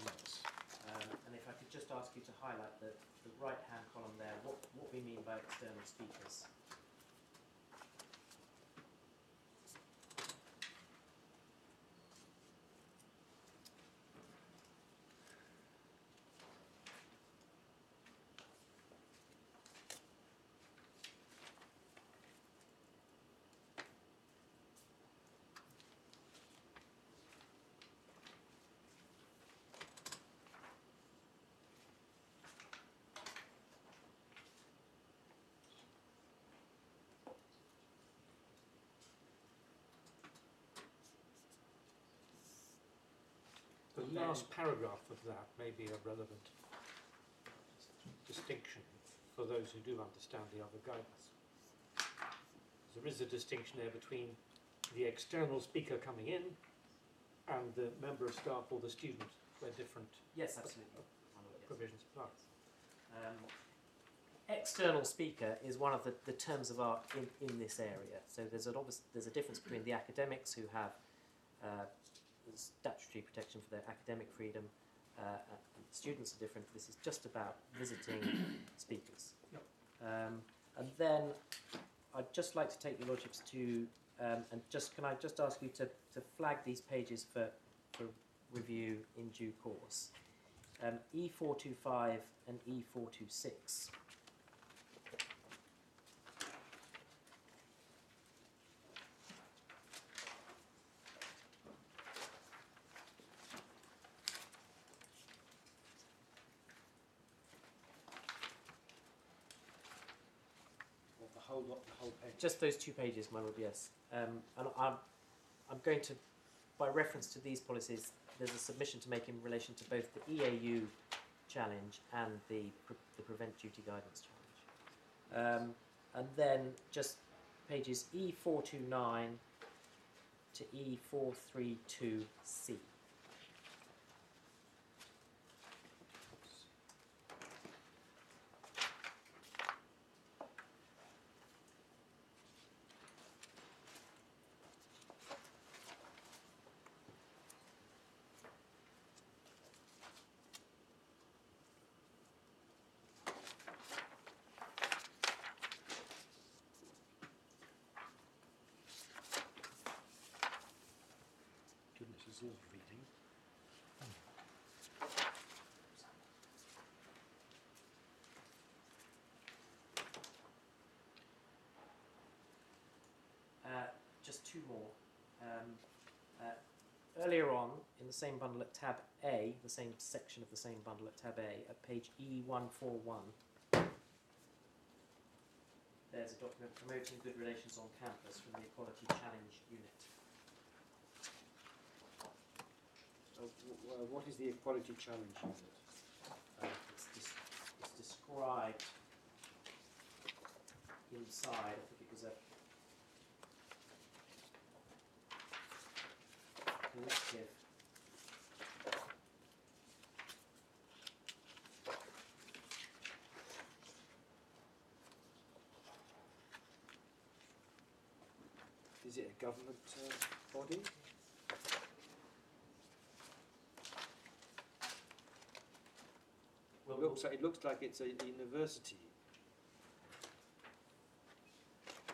Yes. And if I could just ask you to highlight the right-hand column there, what we mean by external speakers. The last paragraph of that may be a relevant distinction for those who do understand the other guidance. There is a distinction there between the external speaker coming in and the member of staff or the student, where different Yes, absolutely. provisions apply. External speaker is one of the terms of art in this area. So there's a difference between the academics who have statutory protection for their academic freedom. And students are different. This is just about visiting speakers. Yep. And then I'd just like to take your lordships to can I just ask you to flag these pages for review in due course. E425 and E426. whole page. Just those 2 pages, my lord. Yes, and I'm going to, by reference to these policies, there's a submission to make in relation to both the EAU challenge and the prevent duty guidance challenge, and then just pages E429 to E432C. Goodness, this is reading. Just 2 more. Earlier on, in the same bundle at tab A, the same section of the same bundle at tab A, at page E141, there's a document promoting good relations on campus from the Equality Challenge Unit. What is the Equality Challenge Unit? It's described inside. I think it was a collective. Is it a government body? Well, It looks like it's a university.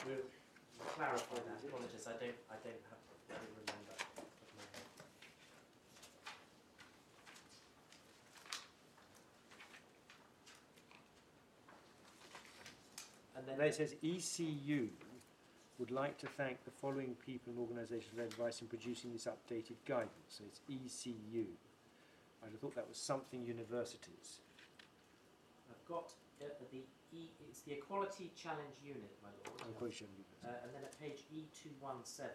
we'll clarify that. Is it? Apologies, I don't remember. off the top of my head. And And then it says ECU would like to thank the following people and organisations for their advice in producing this updated guidance. So it's ECU. I'd have thought that was something universities. I've got it's the Equality Challenge Unit, my lord. I'm quite sure universities. And then at page E217,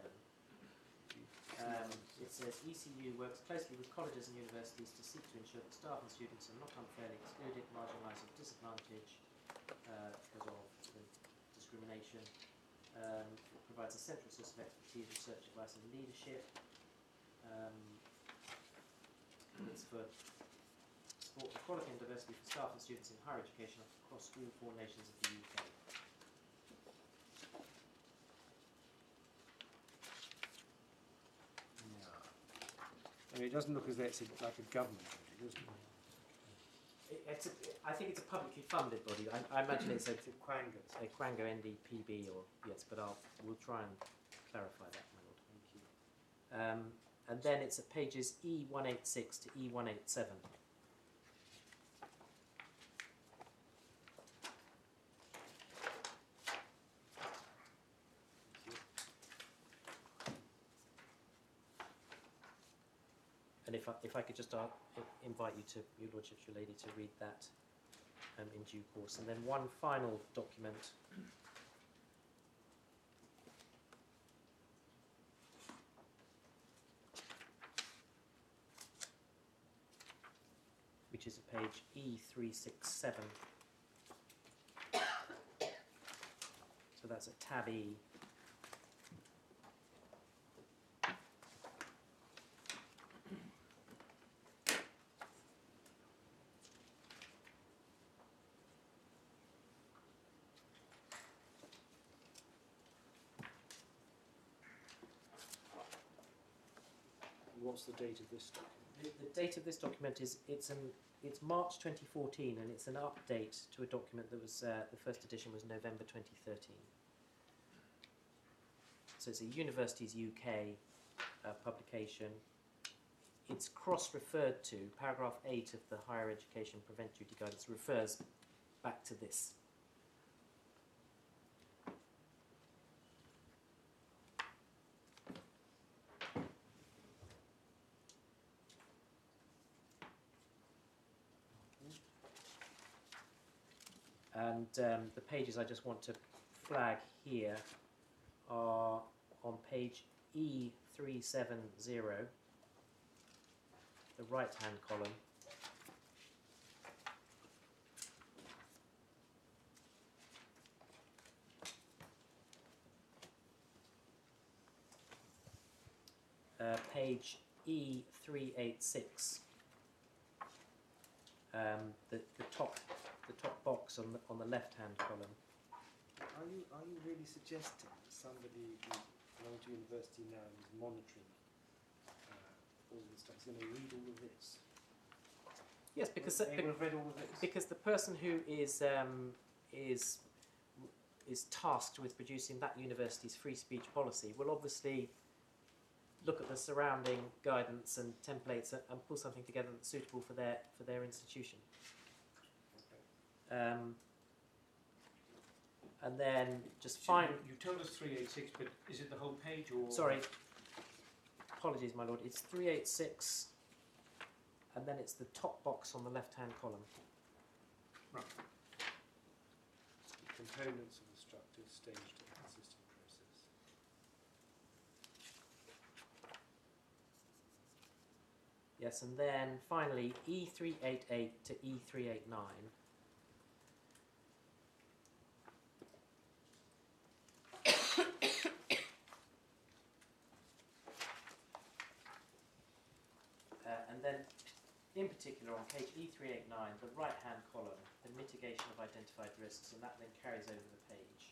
it says ECU works closely with colleges and universities to seek to ensure that staff and students are not unfairly excluded, marginalised or disadvantaged because of discrimination. It provides a central source of expertise, research, advice and leadership. It's for support equality and diversity for staff and students in higher education across all 4 nations of the UK. I mean, it doesn't look as though it's like a government body, does it? I think it's a publicly funded body. I imagine it's a It's a Quango. Quango NDPB or yes, but we'll try and clarify that, my lord. Thank you. And then it's at pages E186 to E187. And if I could just invite you to, your lordships, your lady, to read that in due course. And then one final document, which is at page E367. So that's at tab E. What's the date of this document? The date of this document is it's March 2014, and it's an update to a document that was the first edition was November 2013. So it's a Universities UK publication. It's cross-referred to. Paragraph 8 of the Higher Education Prevent Duty Guidance refers back to this. And the pages I just want to flag here are on page E370, the right-hand column. Page E386, the top box on the left-hand column. Are you really suggesting that somebody who belongs to university now and is monitoring all this stuff is going to read all of this? Yes, because They will have read all of this. because the person who is tasked with producing that university's free speech policy will obviously look at the surrounding guidance and templates and pull something together that's suitable for their institution. And then just find. You told us 386, but is it the whole page or? Sorry, apologies, my lord. It's 386, and then it's the top box on the left-hand column. Right. Components of the structure staged and consistent process. Yes, and then finally E388 to E389. And then, in particular, on page E389, the right-hand column, the mitigation of identified risks, and that then carries over the page.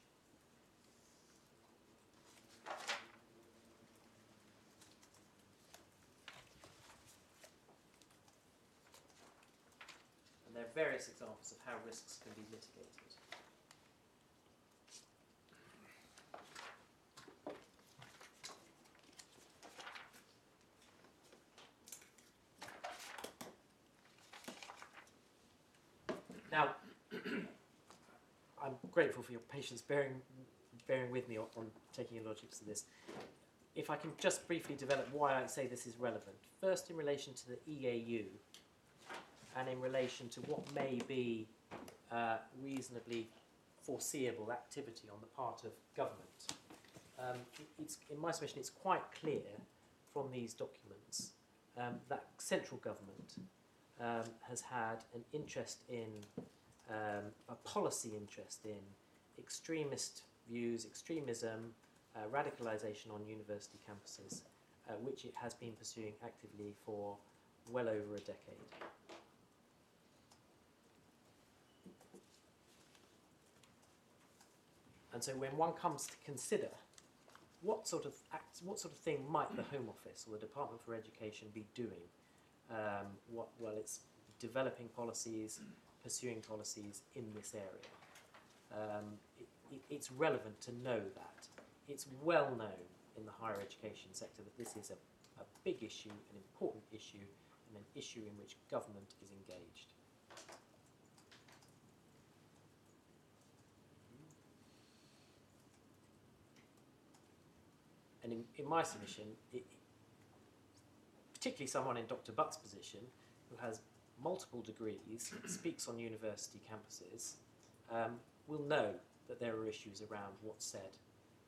And there are various examples of how risks can be mitigated. Now, I'm grateful for your patience bearing with me on taking a logic to this. If I can just briefly develop why I say this is relevant. First, in relation to the EAU, and in relation to what may be reasonably foreseeable activity on the part of government. In my submission, it's quite clear from these documents that central government has had an interest in, a policy interest in extremist views, extremism, radicalisation on university campuses, which it has been pursuing actively for well over a decade. And so when one comes to consider what sort of thing might the Home Office or the Department for Education be doing, well, it's developing policies, pursuing policies in this area. It's relevant to know that. It's well known in the higher education sector that this is a big issue, an important issue, and an issue in which government is engaged. And in my submission, particularly someone in Dr. Butt's position, who has multiple degrees, speaks on university campuses, will know that there are issues around what's said,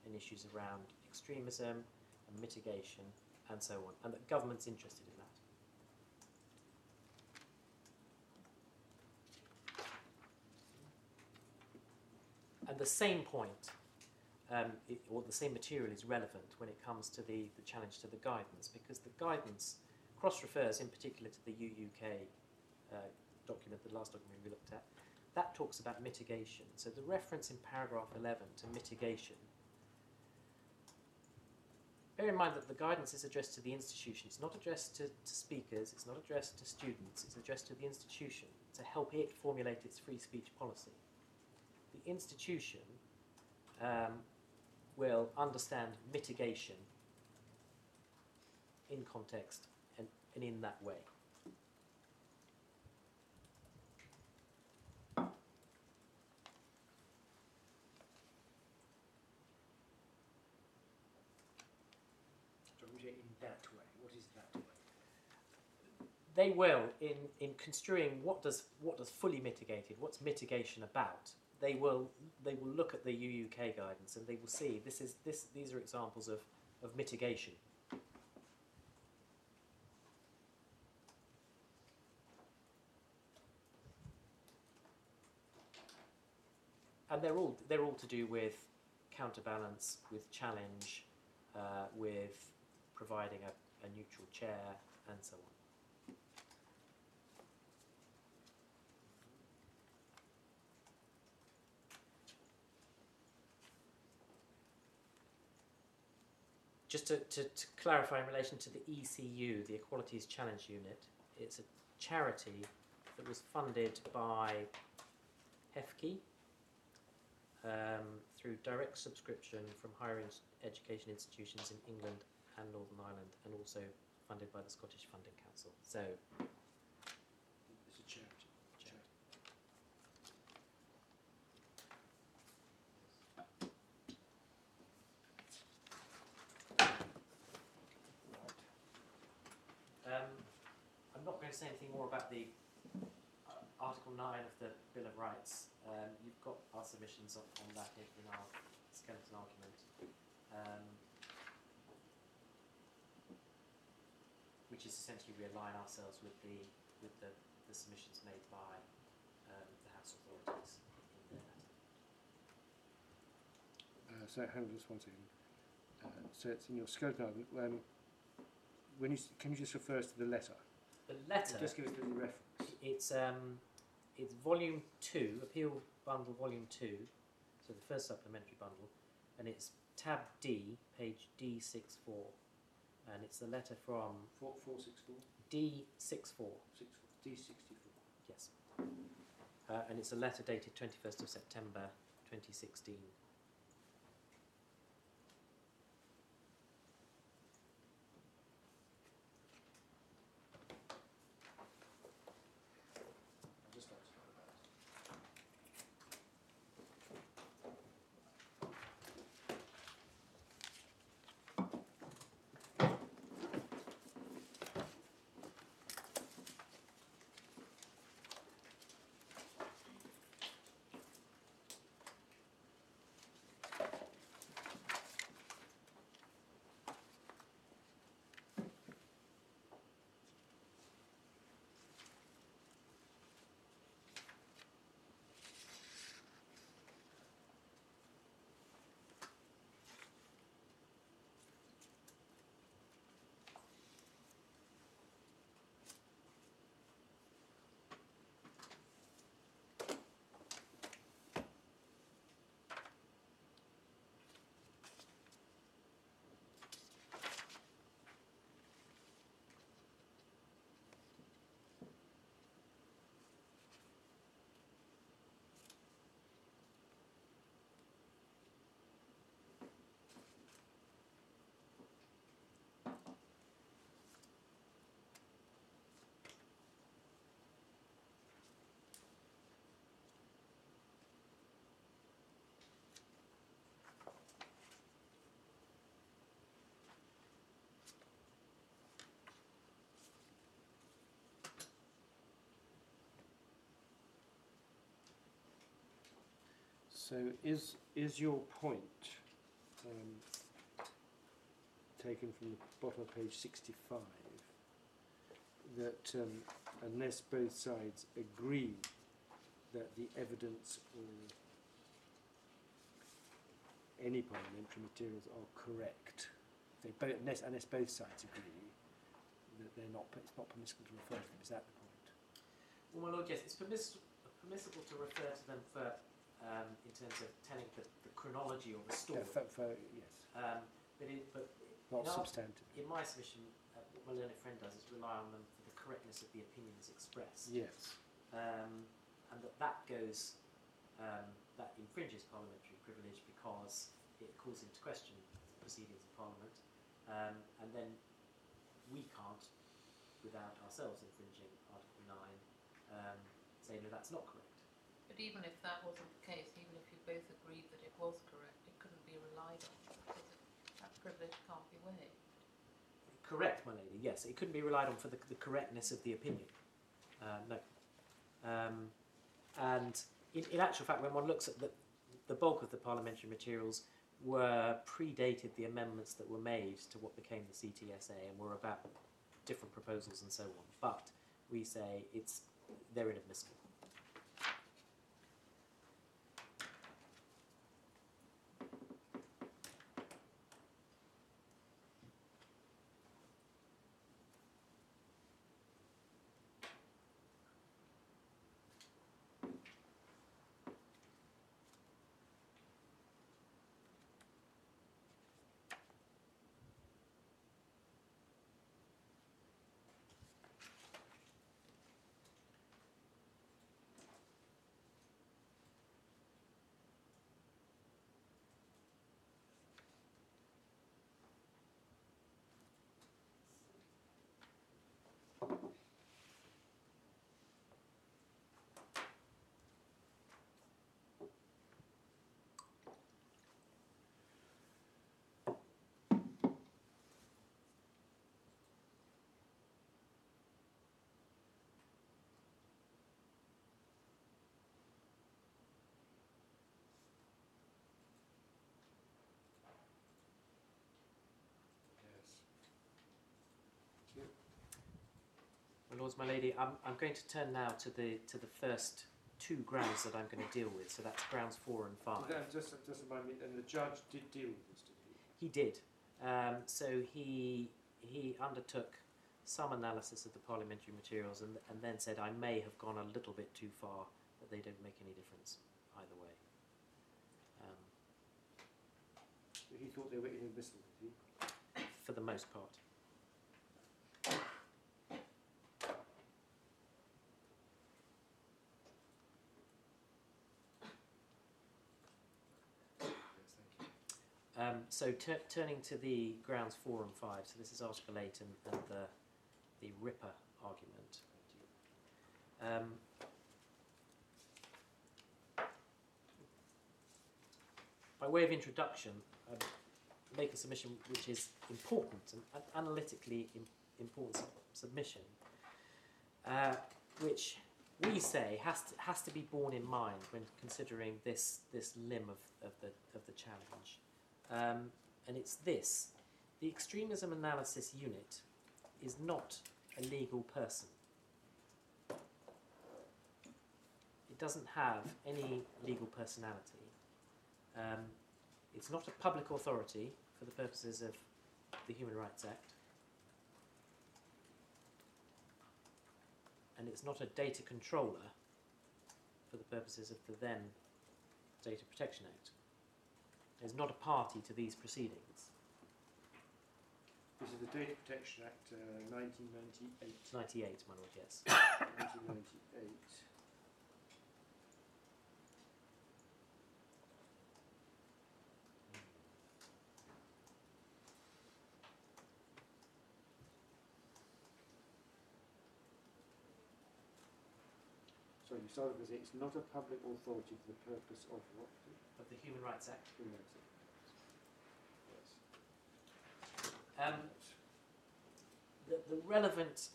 and issues around extremism and mitigation and so on, and that government's interested in that. And the same point, or the same material is relevant when it comes to the challenge to the guidance, because the guidance cross-refers in particular to the UUK document, the last document we looked at. That talks about mitigation. So the reference in paragraph 11 to mitigation, bear in mind that the guidance is addressed to the institution. It's not addressed to speakers, it's not addressed to students, it's addressed to the institution to help it formulate its free speech policy. The institution will understand mitigation in context and in that way. In that way, what is that way? They will, in construing what does fully mitigated, what's mitigation about, they will look at the UUK guidance and they will see these are examples of mitigation. And they're all to do with counterbalance, with challenge, with providing a neutral chair, and so on. Just to clarify in relation to the ECU, the Equalities Challenge Unit, it's a charity that was funded by HEFCE through direct subscription from higher education institutions in England and Northern Ireland, and also funded by the Scottish Funding Council. So It's a charity. I'm not going to say anything more about the Article 9 of the Bill of Rights. You've got our submissions on that in our skeleton argument, which is essentially we align ourselves with the submissions made by the House authorities in their letter. So hang on just one second. So it's in your skeleton argument. Can you just refer us to the letter? The letter. Just give us the reference. It's Volume 2, Appeal Bundle Volume 2, so the first supplementary bundle, and it's tab D, page D64, and it's the letter from 464? D64. D64. Yes. And it's a letter dated 21st of September 2016. So is your point taken from the bottom of page 65 that unless both sides agree that the evidence or any parliamentary materials are correct, unless both sides agree that it's not permissible to refer to them? Is that the point? Well, my Lord, yes, it's permissible to refer to them for in terms of telling the chronology or the story. Yes. But Not substantive. In my submission, what my learned friend does is rely on them for the correctness of the opinions expressed. Yes. And that goes, that infringes parliamentary privilege because it calls into question proceedings of Parliament, and then we can't, without ourselves infringing Article 9, say no, that's not correct. But even if that wasn't the case, even if you both agreed that it was correct, it couldn't be relied on because that privilege can't be waived. Correct, my lady, yes. It couldn't be relied on for the correctness of the opinion. No. And in actual fact, when one looks at the bulk of the parliamentary materials predated the amendments that were made to what became the CTSA and were about different proposals and so on. But we say they're inadmissible. My lords, my lady, I'm going to turn now to the first two grounds that I'm going to deal with. So that's grounds 4 and 5. Just remind me, and the judge did deal with this, did he? He did. So he undertook some analysis of the parliamentary materials and then said, I may have gone a little bit too far, but they don't make any difference either way. He thought they were inadmissible, did he? For the most part. So turning to the grounds 4 and 5, so this is Article 8 and the Ripper argument. By way of introduction, I make a submission which is important, an analytically important submission, which we say has to be borne in mind when considering this limb of the challenge. And it's this: the Extremism Analysis Unit is not a legal person. It doesn't have any legal personality. It's not a public authority for the purposes of the Human Rights Act. And it's not a data controller for the purposes of the then Data Protection Act. Is not a party to these proceedings. This is the Data Protection Act 1998. 98, my lord, yes. 1998. So you started with it's not a public authority for the purpose of what? Of the Human Rights Act. Human Rights Act. Yes. The relevant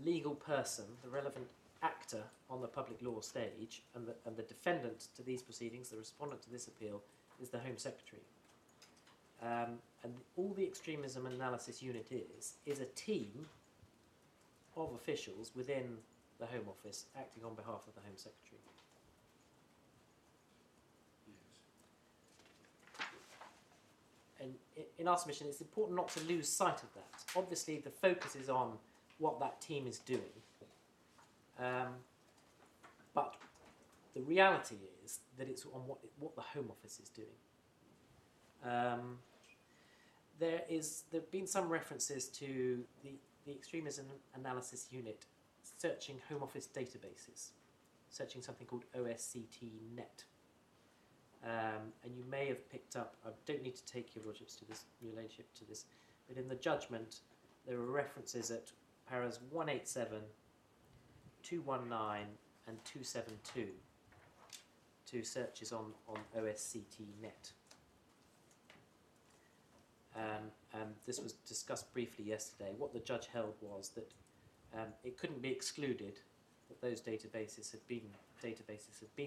legal person, the relevant actor on the public law stage, and the defendant to these proceedings, the respondent to this appeal, is the Home Secretary. And all the Extremism Analysis Unit is a team of officials within the Home Office acting on behalf of the Home Secretary. And in our submission, it's important not to lose sight of that. Obviously, the focus is on what that team is doing. But the reality is that it's on what the Home Office is doing. There have been some references to the Extremism Analysis Unit searching Home Office databases, searching something called OSCT.net. And you may have picked up, I don't need to take your ladyship to this, but in the judgment there are references at paras 187, 219 and 272 to searches on OSCT.net. And this was discussed briefly yesterday. What the judge held was that it couldn't be excluded that those databases had been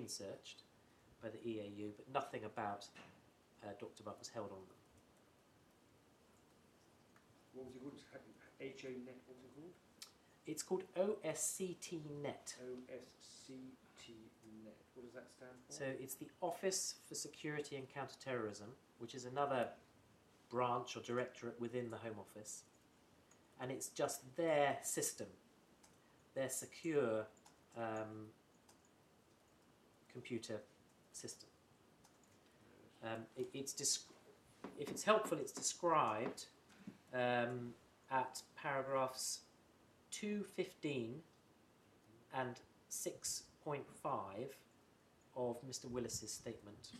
searched by the EAU, but nothing about Dr. Butt was held on them. What was it called? HO-net, what was it called? It's called OSCT-net. OSCT-net. What does that stand for? So it's the Office for Security and Counter-Terrorism, which is another branch or directorate within the Home Office. And it's just their system, their secure computer system. If it's helpful, it's described at paragraphs 215 and 6.5 of Mr. Willis's statement.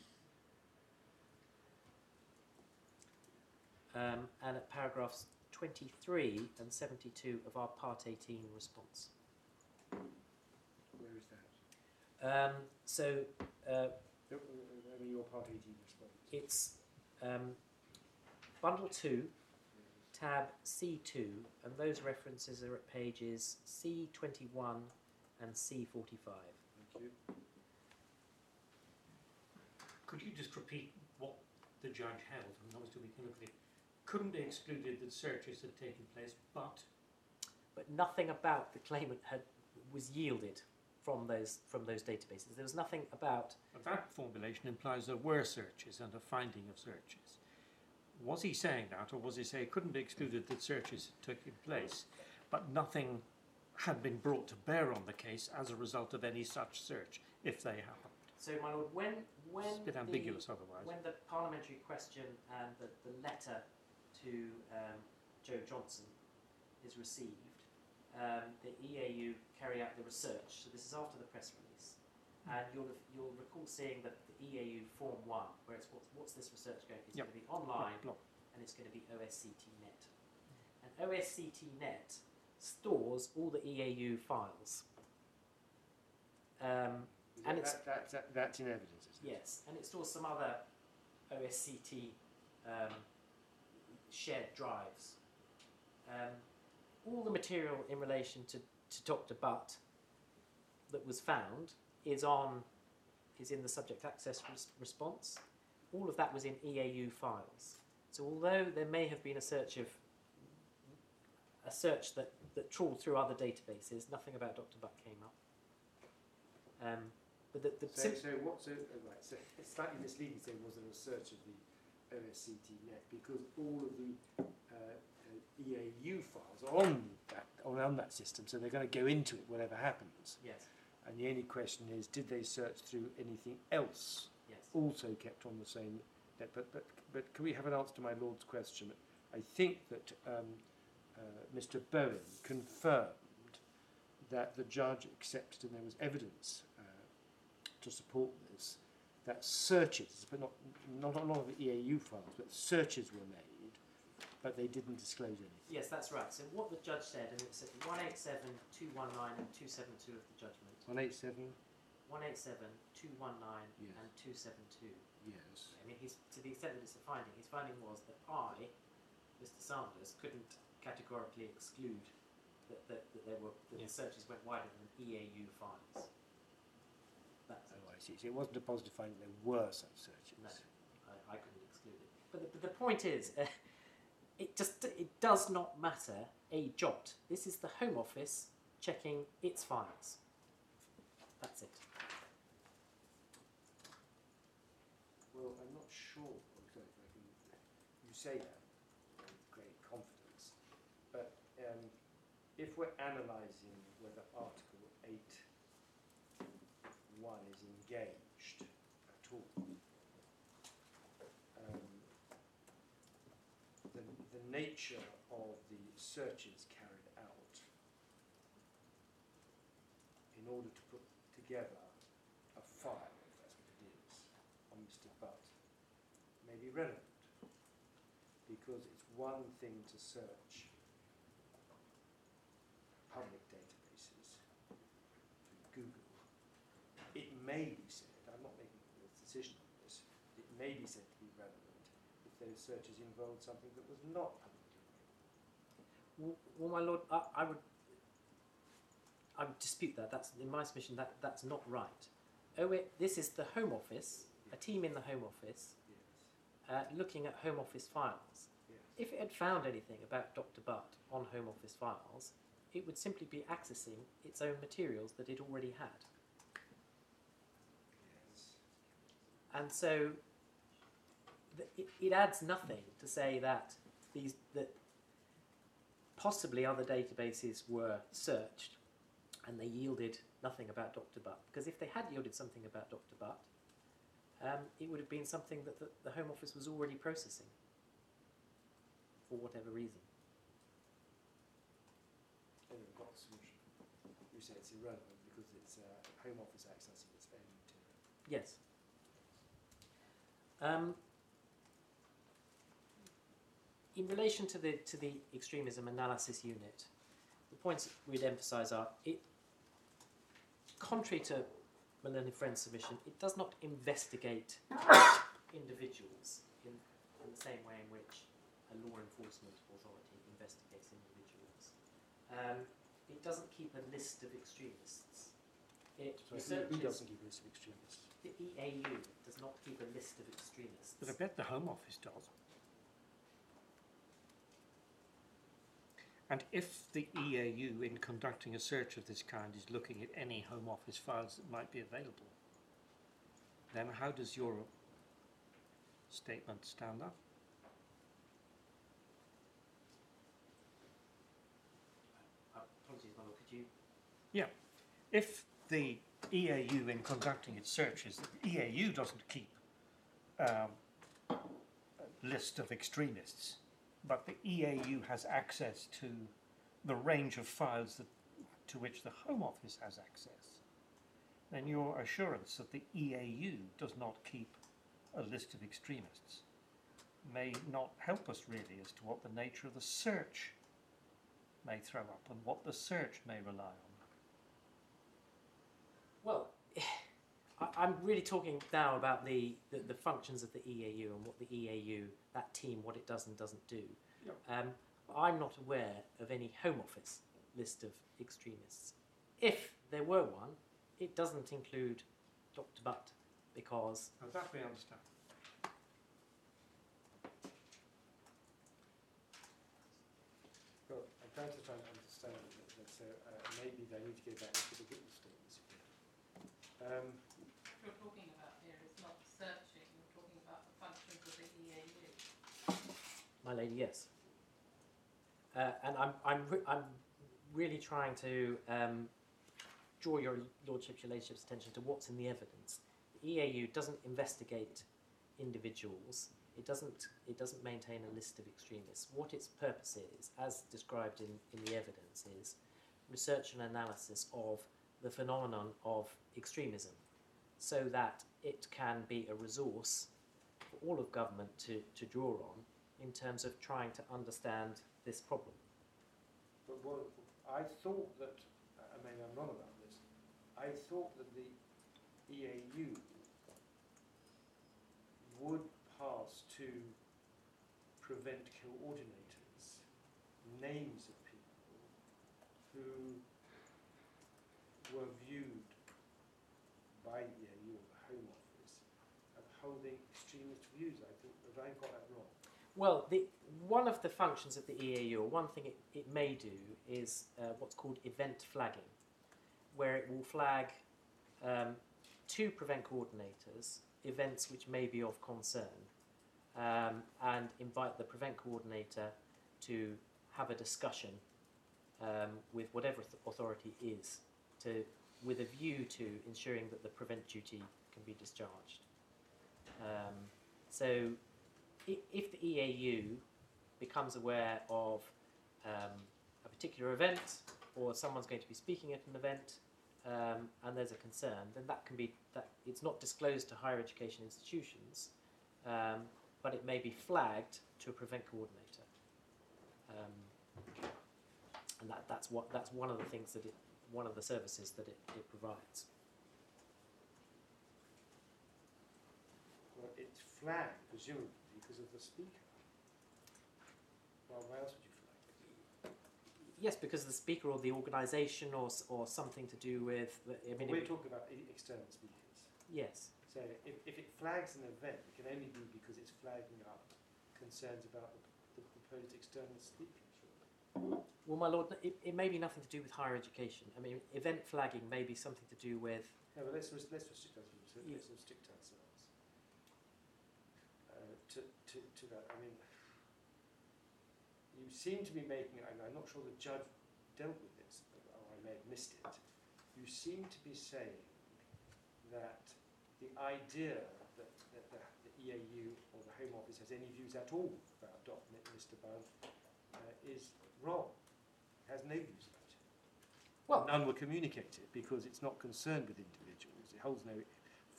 And at paragraphs 23 and 72 of our Part 18 response. Where is that? Your Part 18 response. It's Bundle 2, tab C2, and those references are at pages C21 and C45. Thank you. Could you just repeat what the judge held? I mean, obviously we can look at it. Couldn't be excluded that searches had taken place, but nothing about the claimant was yielded from those databases. There was nothing about. But that formulation implies there were searches and a finding of searches. Was he saying that, or was he saying it couldn't be excluded that searches had taken place, but nothing had been brought to bear on the case as a result of any such search, if they happened? So, my lord, when It's a bit ambiguous otherwise. When the parliamentary question and the letter to Joe Johnson is received, the EAU carry out the research. So this is after the press release, and you'll recall seeing that the EAU Form 1, where it's what's this research going? It's going to be online, and it's going to be OSCT-net. And OSCT-net stores all the EAU files. And that's in evidence, isn't it? Yes, and it stores some other OSCT shared drives. All the material in relation to Dr. Butt that was found is in the subject access response. All of that was in EAU files. So although there may have been a search that trawled through other databases, nothing about Dr. Butt came up. But So it's slightly misleading to say was there a search of the OSCT-net, because all of the EAU files are on that system, so they're going to go into it whatever happens. Yes. And the only question is, did they search through anything else? Yes. Also kept on the same net? But can we have an answer to my lord's question? I think that Mr. Bowen confirmed that the judge accepted, and there was evidence to support this, that searches, but not a lot of the EAU files, but searches were made, but they didn't disclose anything. Yes, that's right. So what the judge said, and it's at 187, 219 and 272 of the judgment. 187? 187, 219 Yes. and 272. Yes. I mean, to the extent that it's a finding, his finding was that I, Mr. Sanders, couldn't categorically exclude that the searches went wider than EAU files. That's it. Oh, I see. So it wasn't a positive finding there were such searches. No, I couldn't exclude it. But the point is, it does not matter a jot. This is the Home Office checking its files. That's it. Well, I'm not sure exactly if I can. You say that with great confidence, but if we're analysing whether Article 8.1 is engaged at all, the nature of the searches carried out in order to put together a file, if that's what it is, on Mr. Butt may be relevant, because it's one thing to search public databases through Google. It may be said, I'm not making a decision on this, it may be said to be relevant if those searches involved something that was not publicly available. Well, my lord, I dispute that. That's in my submission. That's not right. This is the Home Office, a team in the Home Office, looking at Home Office files. Yes. If it had found anything about Dr. Butt on Home Office files, it would simply be accessing its own materials that it already had. Yes. And so it adds nothing to say that that possibly other databases were searched and they yielded nothing about Dr. Butt. Because if they had yielded something about Dr. Butt, it would have been something that the Home Office was already processing for whatever reason. Anyway, we've got the solution. You say it's irrelevant because it's Home Office accessing its own material. Yes. In relation to the extremism analysis unit, the points we'd emphasise are contrary to Millennium Friends' submission, it does not investigate individuals in the same way in which a law enforcement authority investigates individuals. It doesn't keep a list of extremists. Who doesn't keep a list of extremists? The EAU does not keep a list of extremists. But I bet the Home Office does. And if the EAU, in conducting a search of this kind, is looking at any Home Office files that might be available, then how does your statement stand up? Apologies, my lord, could you? Yeah. If the EAU, in conducting its searches, the EAU doesn't keep a list of extremists, but the EAU has access to the range of files to which the Home Office has access, then your assurance that the EAU does not keep a list of extremists may not help us really as to what the nature of the search may throw up and what the search may rely on. Well, I'm really talking now about the functions of the EAU and what the EAU, that team, what it does and doesn't do. Yep. I'm not aware of any Home Office list of extremists. If there were one, it doesn't include Dr. Butt because... Now that we understand. Well, I'm trying to understand that maybe they need to go back to the witness statements again. What you're talking about here is not searching, you're talking about the functions of the EAU. My lady, yes. And I'm really trying to draw your lordship's attention to what's in the evidence. The EAU doesn't investigate individuals. It doesn't maintain a list of extremists. What its purpose is, as described in the evidence, is research and analysis of the phenomenon of extremism, so that it can be a resource for all of government to draw on in terms of trying to understand this problem. But what I thought that, maybe I'm wrong about this, I thought that the EAU would pass to prevent coordinators names of people who were viewed by the EAU or the Home Office as holding extremist views. I think that I got that wrong. Well, one of the functions of the EAU, or one thing it may do, is what's called event flagging, where it will flag to prevent coordinators events which may be of concern, and invite the prevent coordinator to have a discussion with whatever authority is, with a view to ensuring that the prevent duty can be discharged. So if the EAU becomes aware of a particular event, or someone's going to be speaking at an event, and there's a concern, then that can be, that it's not disclosed to higher education institutions, but it may be flagged to a prevent coordinator, and that's one of the things that one of the services that it provides. Well, it's flagged, presumably, because of the speaker. Well, why else would you flag it? Yes, because the speaker or the organisation or something to do with. I mean, we're talking about external speakers. Yes. So if it flags an event, it can only be because it's flagging up concerns about the proposed external speakers. Well, my lord, it may be nothing to do with higher education. I mean, event flagging may be something to do with. No, but let's restrict ourselves. Let's restrict ourselves to that. I mean, you seem to be making. I'm not sure the judge dealt with this, or I may have missed it. You seem to be saying that the idea that the EAU or the Home Office has any views at all about Mr. Bund is wrong. It has no views about it. Well, none were communicated because it's not concerned with individuals. It holds no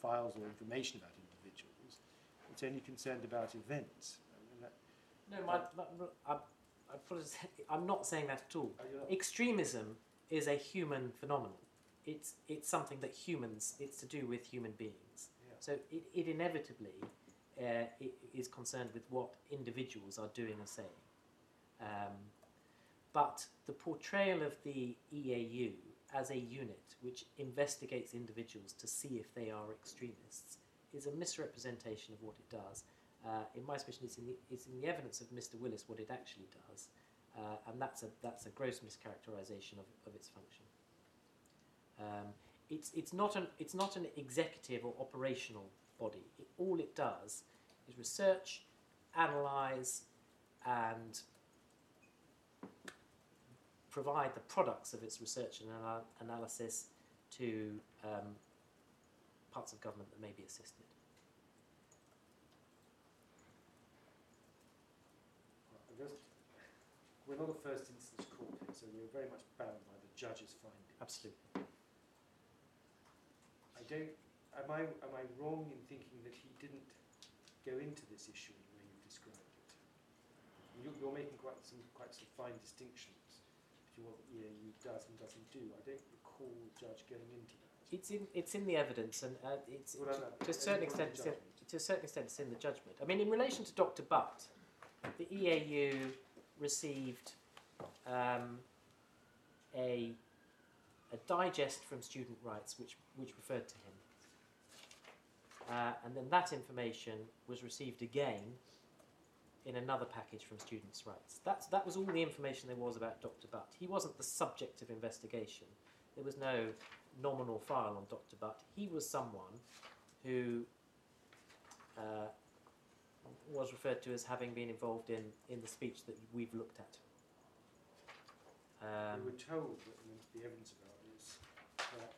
files or information about individuals. It's only concerned about events. I'm not saying that at all. Extremism is a human phenomenon. It's something that it's to do with human beings. Yeah. So it inevitably it is concerned with what individuals are doing or saying. But the portrayal of the EAU as a unit which investigates individuals to see if they are extremists is a misrepresentation of what it does. In my submission, it's in the evidence of Mr. Willis what it actually does, and that's a gross mischaracterisation of its function. It's not an executive or operational body. All it does is research, analyse, and provide the products of its research and analysis to parts of government that may be assisted. We're not a first instance court here, so we're very much bound by the judge's findings. Absolutely. Am I wrong in thinking that he didn't go into this issue in the way you've described it? You're making quite some fine distinctions between what the EAU does and doesn't do. I don't recall the judge going into that. It's in the evidence, and it's Well, to a certain extent it's in the judgment. I mean, in relation to Dr. Butt, the EAU received a digest from Student Rights which referred to him, and then that information was received again in another package from Students' Rights. That was all the information there was about Dr. Butt. He wasn't the subject of investigation. There was no nominal file on Dr. Butt. He was someone who was referred to as having been involved in the speech that we've looked at. We were told that the evidence about this that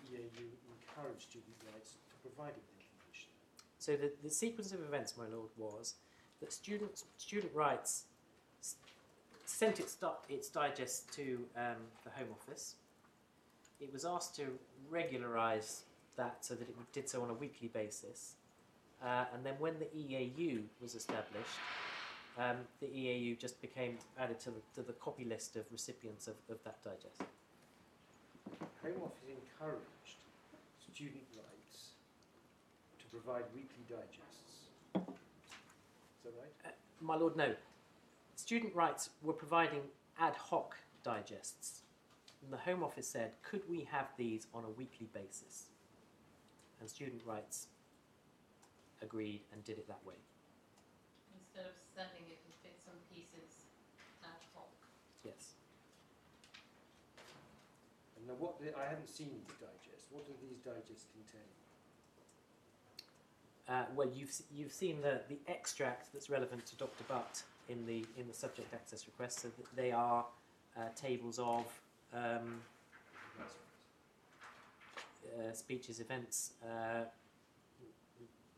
the EAU encouraged Student Rights to provide it with information. So the sequence of events, my lord, was that Student Rights sent its digest to the Home Office. It was asked to regularise that so that it did so on a weekly basis. And then when the EAU was established, the EAU just became added to the copy list of recipients of that digest. Home Office encouraged Student Rights to provide weekly digests. Is that right? My lord, no. Student Rights were providing ad hoc digests. And the Home Office said, could we have these on a weekly basis? And Student Rights agreed and did it that way. Instead of sending it in bits and pieces ad hoc. Yes. And now I haven't seen these digests. What do these digests contain? Well, you've seen the extract that's relevant to Dr. Butt in the subject access request. So that they are tables of speeches, events,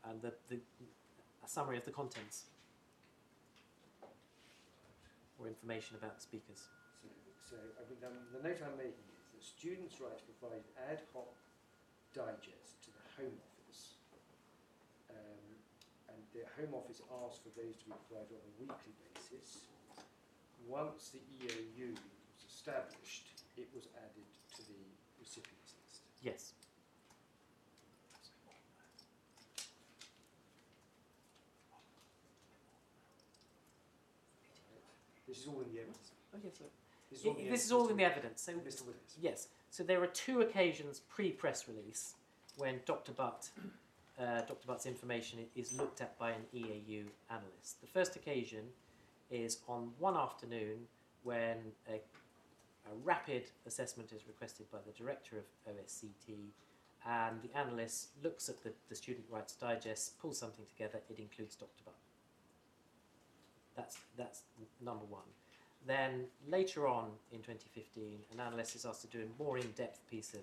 and a summary of the contents or information about the speakers. So I mean, the note I'm making is that Students' Rights provide ad hoc digests to the Home Office, and the Home Office asked for those to be provided on a weekly basis. Once the EAU was established, it was added to the recipients list. Yes. This is all in the evidence. Oh, yes, sir. This This is all in the evidence. So Mr. Willis. yes. So there are 2 occasions pre-press release when Dr. Butt's information is looked at by an EAU analyst. The first occasion is on one afternoon when a rapid assessment is requested by the director of OSCT, and the analyst looks at the Student Rights Digest, pulls something together. It includes Dr. Butt. That's number one. Then later on in 2015, an analyst is asked to do a more in-depth piece of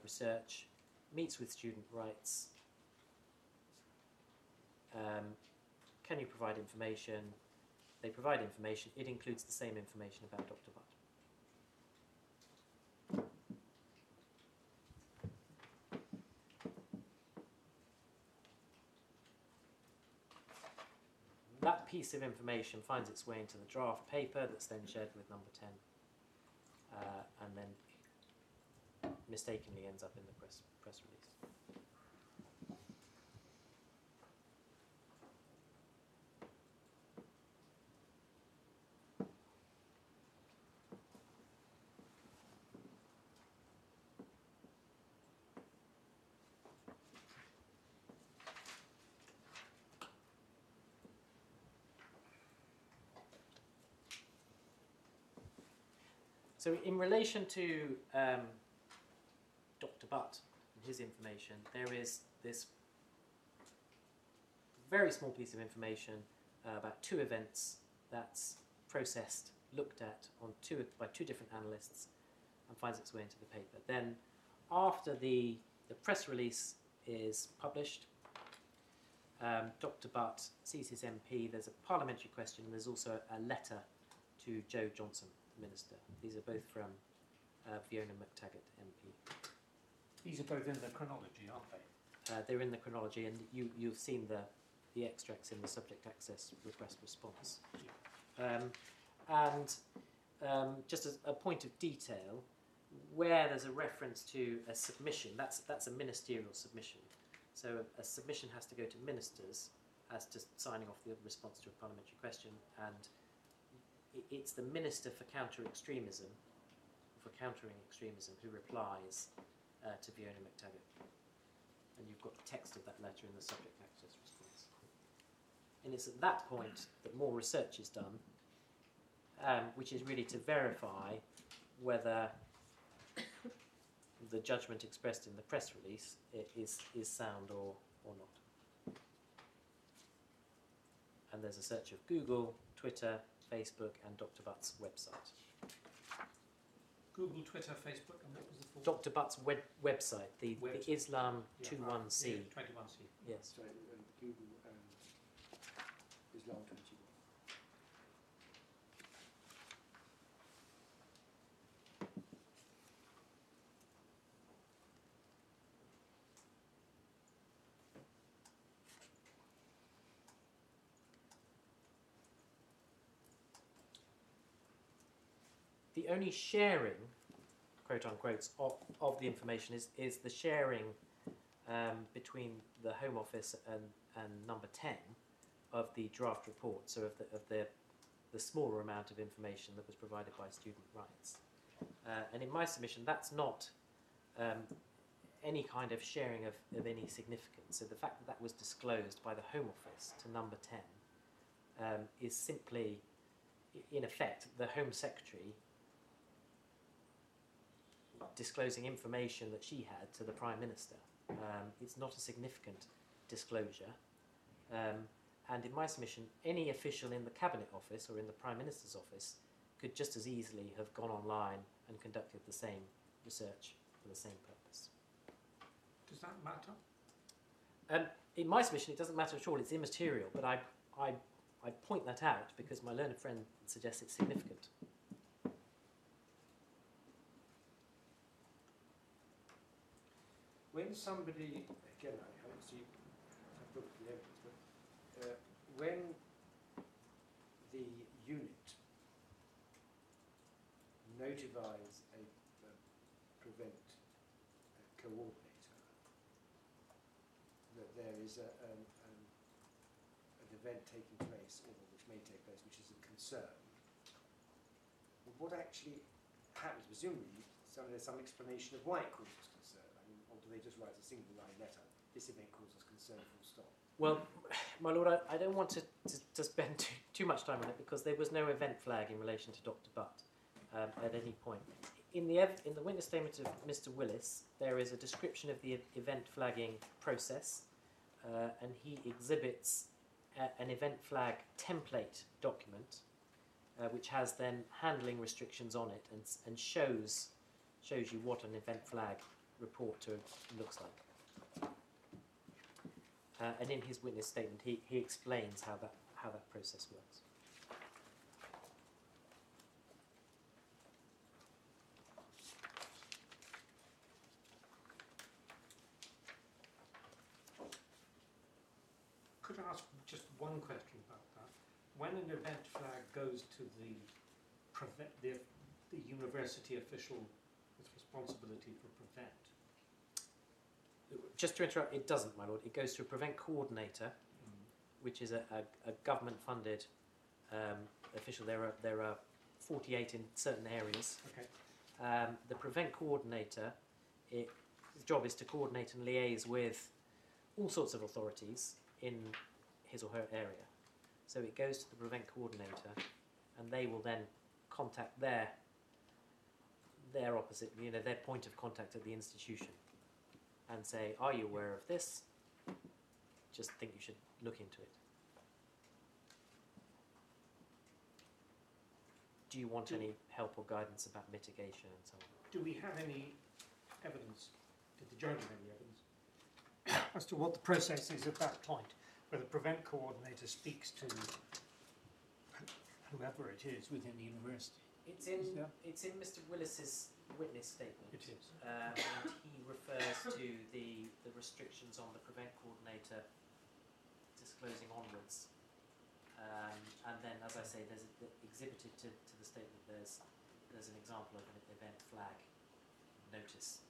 research, meets with student rights. Can you provide information? They provide information. It includes the same information about Dr. Butt. That piece of information finds its way into the draft paper that's then shared with number 10, and then mistakenly ends up in the press release. So in relation to Dr. Butt and his information, there is this very small piece of information about 2 events that's processed, looked at by 2 different analysts, and finds its way into the paper. Then after the press release is published, Dr. Butt sees his MP, there's a parliamentary question, and there's also a letter to Joe Johnson, the Minister. These are both from Fiona McTaggart MP. These are both in the chronology, aren't they? They're in the chronology, and you've seen the extracts in the subject access request response. Just as a point of detail, where there's a reference to a submission, that's a ministerial submission. So a submission has to go to ministers as to signing off the response to a parliamentary question, and it's the Minister for Counter-Extremism, for countering extremism, who replies to Fiona McTaggart. And you've got the text of that letter in the subject access response. And it's at that point that more research is done, which is really to verify whether the judgment expressed in the press release is sound or not. And there's a search of Google, Twitter, Facebook, and Dr. Butt's website. Google, Twitter, Facebook, and what was the fourth? Dr. Butt's website, the Islam 21C. Yeah, 21C. Yes. So Google Islam 21. The only sharing, quote unquote, of the information is the sharing between the Home Office and number 10 of the draft report, so of the smaller amount of information that was provided by student rights. And in my submission, that's not any kind of sharing of any significance. So the fact that was disclosed by the Home Office to number 10 is simply, in effect, the Home Secretary disclosing information that she had to the Prime Minister. It's not a significant disclosure. And in my submission, any official in the Cabinet Office or in the Prime Minister's office could just as easily have gone online and conducted the same research for the same purpose. Does that matter? In my submission, it doesn't matter at all. It's immaterial, but I point that out because my learned friend suggests it's significant. When somebody, again, I haven't seen, I've looked at the evidence, but when the unit notifies a prevent coordinator that there is an event taking place, or which may take place, which is a concern, what actually happens? Presumably, there's some explanation of why it causes concern. I mean, or do they just write a single line letter? This event causes concern, full stop. Well, my lord, I don't want to spend too much time on it because there was no event flag in relation to Dr. Butt at any point. In the witness statement of Mr. Willis, there is a description of the event flagging process, and he exhibits an event flag template document, which has then handling restrictions on it and shows you what an event flag report looks like. And in his witness statement, he explains how that process works. Could I ask just one question about that? When an event flag goes to the university official with responsibility for prevent, Just to interrupt, it doesn't, my lord. It goes to a prevent coordinator, which is a government-funded official. There are 48 in certain areas. okay, The prevent coordinator, his job is to coordinate and liaise with all sorts of authorities in his or her area. So it goes to the prevent coordinator, and they will then contact their opposite, their point of contact at the institution, and say, "Are you aware of this? Just think you should look into it." Do you want any help or guidance about mitigation and so on? do we have any evidence, did the judge have any evidence, as to what the process is at that point, where the prevent coordinator speaks to whoever it is within the university? It's in Yeah. it's in Mr. Willis's witness statement. It is. And he refers to the restrictions on the prevent coordinator disclosing onwards. And then, as I say, there's exhibited to the statement. There's an example of an event flag notice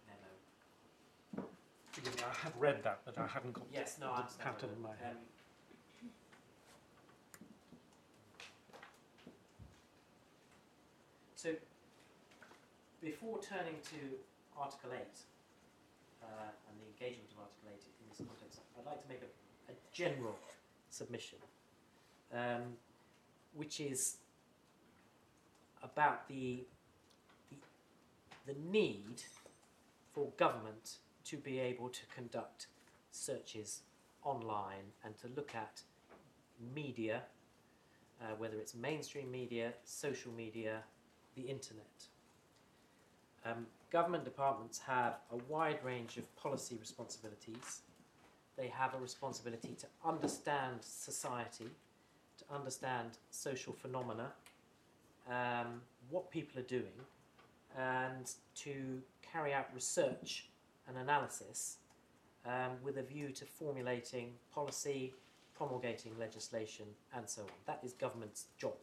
memo. Forgive me, I have read that, but I haven't got Yes, no, I the understand. pattern in my head. So, before turning to Article 8 and the engagement of Article 8 in this context, I'd like to make a general submission, which is about the need for government to be able to conduct searches online and to look at media, whether it's mainstream media, social media, the internet. Government departments have a wide range of policy responsibilities. They have a responsibility to understand society, to understand social phenomena, what people are doing, and to carry out research and analysis with a view to formulating policy, promulgating legislation, and so on. That is government's job.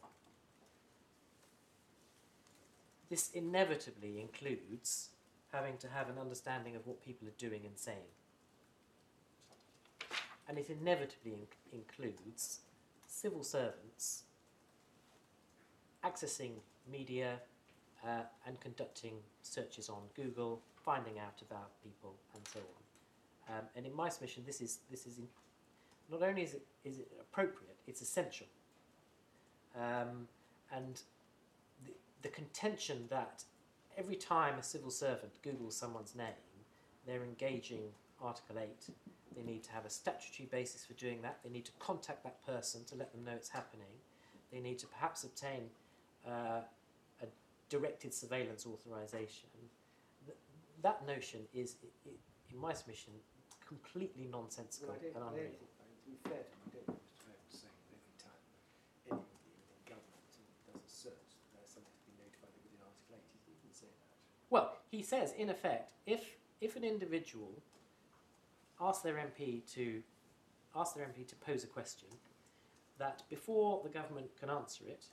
This inevitably includes having to have an understanding of what people are doing and saying. And it inevitably includes civil servants accessing media and conducting searches on Google, finding out about people, and so on. And in my submission, this is not only is it appropriate, it's essential. And the contention that every time a civil servant Googles someone's name, they're engaging Article 8. They need to have a statutory basis for doing that. They need to contact that person to let them know it's happening. They need to perhaps obtain a directed surveillance authorization. That notion is, in my submission, completely nonsensical and unreal. To be fair to him, I don't think Mr. Irwin was saying that every time anybody within government does a search, there's something to be notified within Article 8. He didn't say that. Well, he says, in effect, if an individual asks their MP to pose a question, that before the government can answer it,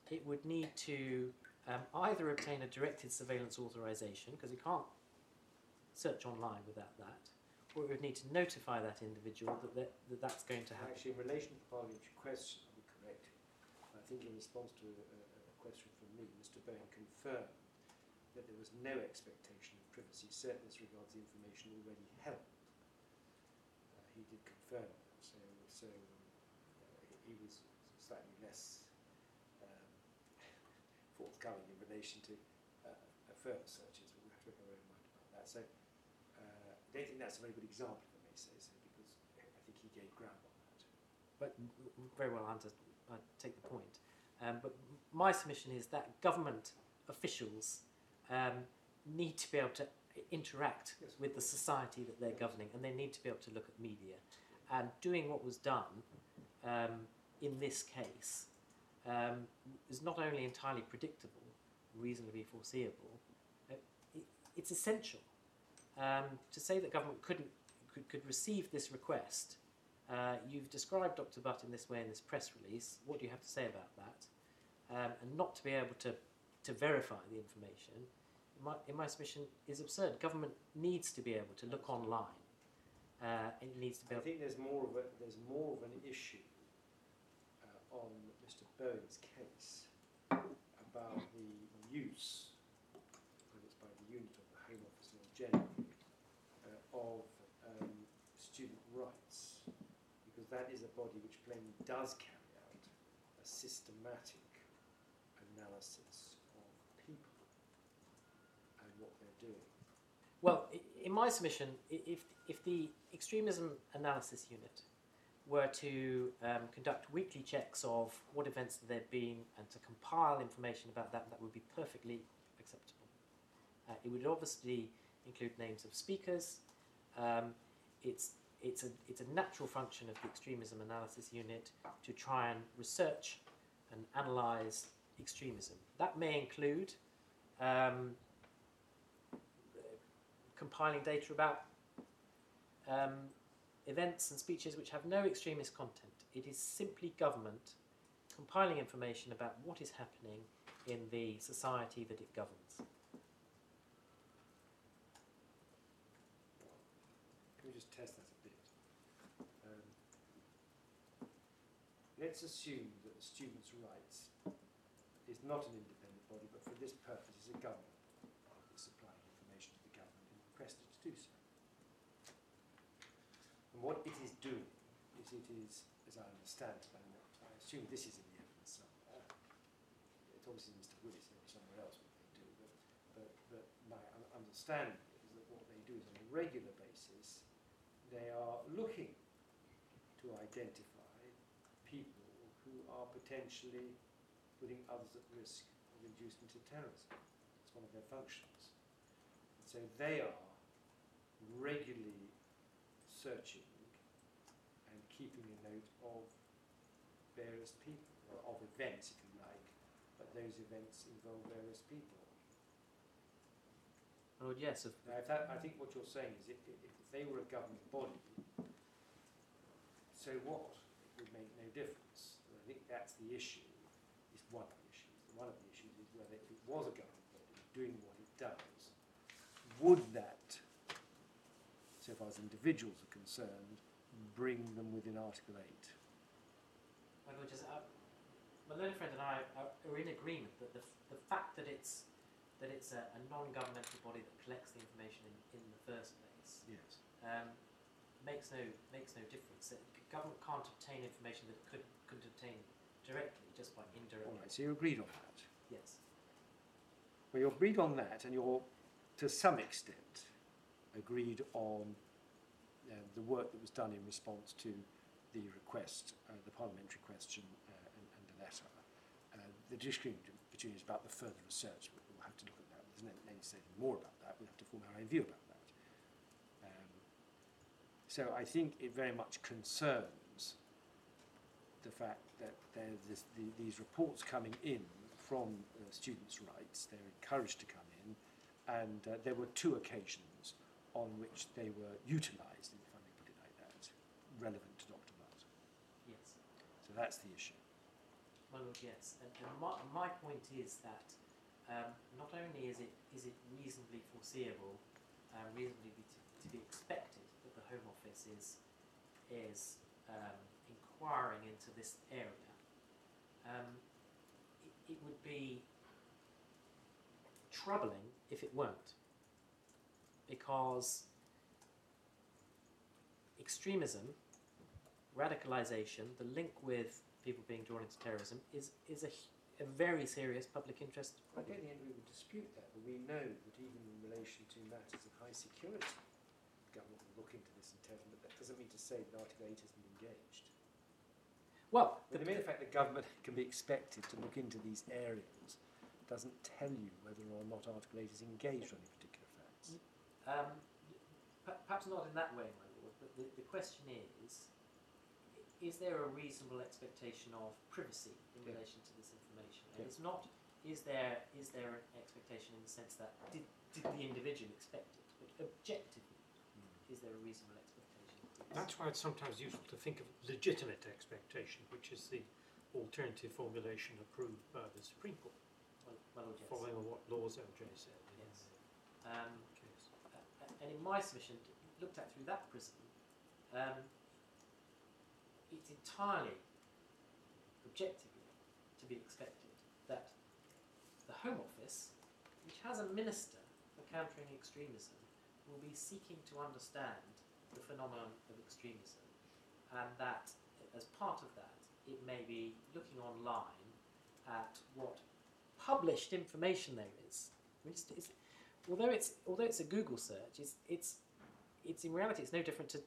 it would need to either obtain a directed surveillance authorization, because it can't search online without that, or it would need to notify that individual that's going to happen. Actually, in relation to the parliamentary question, I'll be correct. I think in response to a question from me, Mr. Bowen confirmed that there was no expectation of privacy, certainly as regards the information already held. He did confirm that, so he was slightly less forthcoming in relation to further searches, but we have to make our own mind about that. So I don't think that's a very good example, if I may say so, because I think he gave ground on that. But very well, I take the point. But my submission is that government officials need to be able to interact with the society that they're governing, and they need to be able to look at media. And doing what was done in this case is not only entirely predictable, reasonably foreseeable, it's essential. To say that government could receive this request, you've described Dr. Butt in this way in this press release. What do you have to say about that? And not to be able to verify the information, in my submission, is absurd. Government needs to be able to look online. It needs to be. I think there's more of an issue on Mr. Bowen's case about the use, whether it's by the unit or the Home Office more generally, of student rights, because that is a body which plainly does carry out a systematic analysis of people and what they're doing. Well, in my submission, if the Extremism Analysis Unit were to conduct weekly checks of what events there have been and to compile information about that, that would be perfectly acceptable. It would obviously include names of speakers. It's a natural function of the Extremism Analysis Unit to try and research and analyse extremism. That may include compiling data about events and speeches which have no extremist content. It is simply government compiling information about what is happening in the society that it governs. Can we just test that a bit? Let's assume that the Students' Rights is not an independent body, but for this purpose is a government body that's supplying information to the government and requested to do so. And what it is doing is it is, as I understand it, and I assume this is in the evidence somewhere, it's obviously Mr. Willis or somewhere else what they do, but my understanding is that what they do is on a regular basis, they are looking to identify people who are potentially putting others at risk of inducement to terrorism. It's one of their functions. And so they are regularly searching and keeping a note of various people, or of events, if you like, but those events involve various people. Oh, yes. Now, I think what you're saying is if they were a government body, so what? It would make no difference. I think that's the issue, is one of the issues. One of the issues is whether if it was a government body doing what it does, would that, so far as individuals are concerned, bring them within Article 8? My Lord, my learned friend and I are in agreement that the fact that it's a non-governmental body that collects the information in the first place, Yes. makes no difference. The government can't obtain information that it couldn't obtain directly, just by indirectly. All right, so you're agreed on that. Yes. Well, you're agreed on that, and you're, to some extent, agreed on the work that was done in response to the request, the parliamentary question and the letter. The disagreement between us about the further research, but we'll have to look at that. There's no need to say anything more about that. We'll have to form our own view about that. So I think it very much concerns the fact that there's these reports coming in from students' rights. They're encouraged to come in, and there were 2 occasions on which they were utilised, if I may put it like that, relevant to Dr. Butt. Yes. So that's the issue. My Lord, yes. And my point is that not only is it reasonably foreseeable, reasonably to be expected that the Home Office is inquiring into this area, it would be troubling if it weren't, because extremism, radicalisation, the link with people being drawn into terrorism is a very serious public interest I problem. don't think we would dispute that, but we know that even in relation to matters of high security, the government will look into this and tell them, but that doesn't mean to say that Article 8 isn't engaged. Well, The mere fact that government can be expected to look into these areas doesn't tell you whether or not Article 8 is engaged on any particular facts. perhaps not in that way, my lord, but the question is there a reasonable expectation of privacy in Yeah. relation to this information? And Yeah. it's not, is there an expectation in the sense that did the individual expect it, but objectively, is there a reasonable expectation? That's why it's sometimes useful to think of legitimate expectation, which is the alternative formulation approved by the Supreme Court, Well, yes. following on what Law's LJ said in Yes. the case. And in my submission, looked at through that prism, it's entirely objectively to be expected that the Home Office, which has a minister for countering extremism, will be seeking to understand the phenomenon of extremism, and that as part of that, it may be looking online at what published information there is. I mean, although it's a Google search, it's in reality it's no different to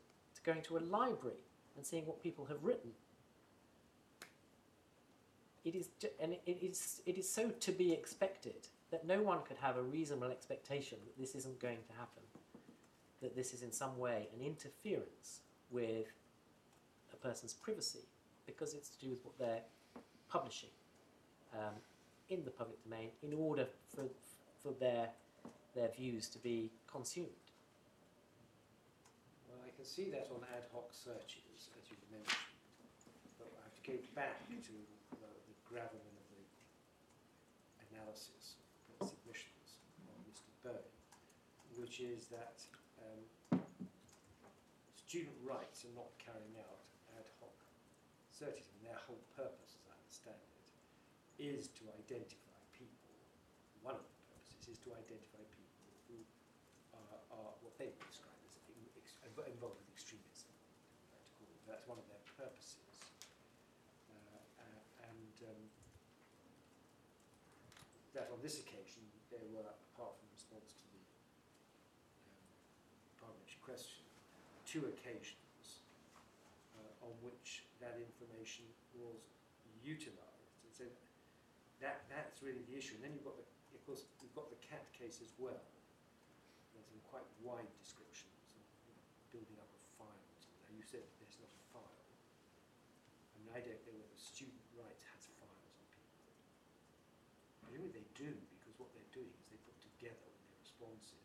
going to a library and seeing what people have written. It is so to be expected that no one could have a reasonable expectation that this isn't going to happen, that this is in some way an interference with a person's privacy, because it's to do with what they're publishing in the public domain in order for their views to be consumed. Well, I can see that on ad hoc searches, as you mentioned, but I have to go back to the gravamen of the analysis of the submissions of Mr. Bowen, which is that student rights are not carrying out ad hoc searches, and their whole purpose, as I understand it, is to identify people. One of the purposes is to identify people who are what they would describe as involved with extremism. That's one of their purposes. That on this occasion there were, apart from response to the parliamentary question, 2 occasions on which that information was utilised. And so that's really the issue. And then you've got of course, we've got the CAT case as well. There's some quite wide descriptions of building up of files. Now you said there's not a file. I mean, I don't know whether student rights has files on people. Presumably they do, because what they're doing is they put together in their responses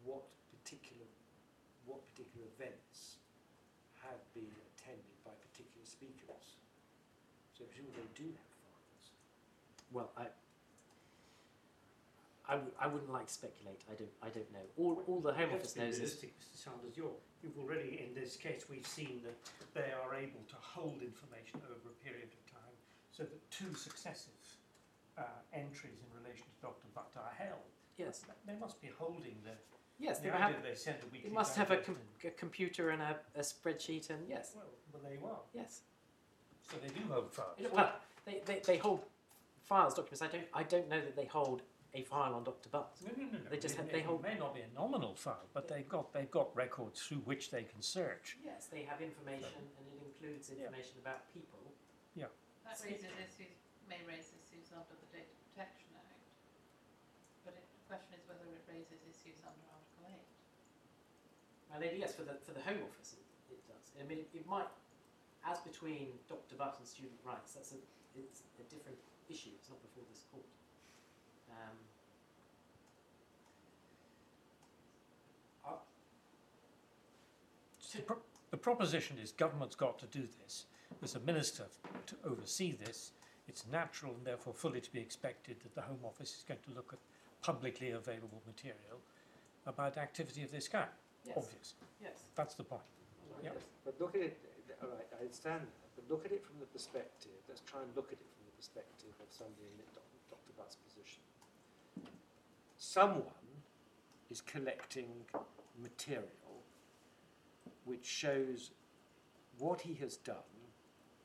what particular events have been attended by particular speakers. So presumably they do have files. Well, I wouldn't like to speculate. I don't know. All the Home Office knows is. Mr. Sanders, you've already, in this case, we've seen that they are able to hold information over a period of time, so that 2 successive entries in relation to Dr. Butt are held. Yes. They must be holding Yes, the they idea they send a weekly. It must have a digest computer and a spreadsheet, and yes, well, there you are. yes. So they do hold files. Well, they hold files, documents. I don't know that they hold a file on Dr. Butt. No. They just It they hold. may not be a nominal file, but they've got records through which they can search. Yes, they have information, and it includes information about people. That may raise issues under the Data Protection Act, but the question is whether it raises issues under Article 8. And yes, for the Home Office, it does. I mean, it might, as between Dr. Butt and student rights, it's a different issue. It's not before this court. The proposition is government's got to do this. There's a minister to oversee this. It's natural and therefore fully to be expected that the Home Office is going to look at publicly available material about activity of this kind. Yes. Obvious. Yes. That's the point. Yes. Yep. But look at it, all right, I understand that, but look at it from the perspective, let's try and look at it from the perspective of somebody in Dr. Butt's position. someone is collecting material which shows what he has done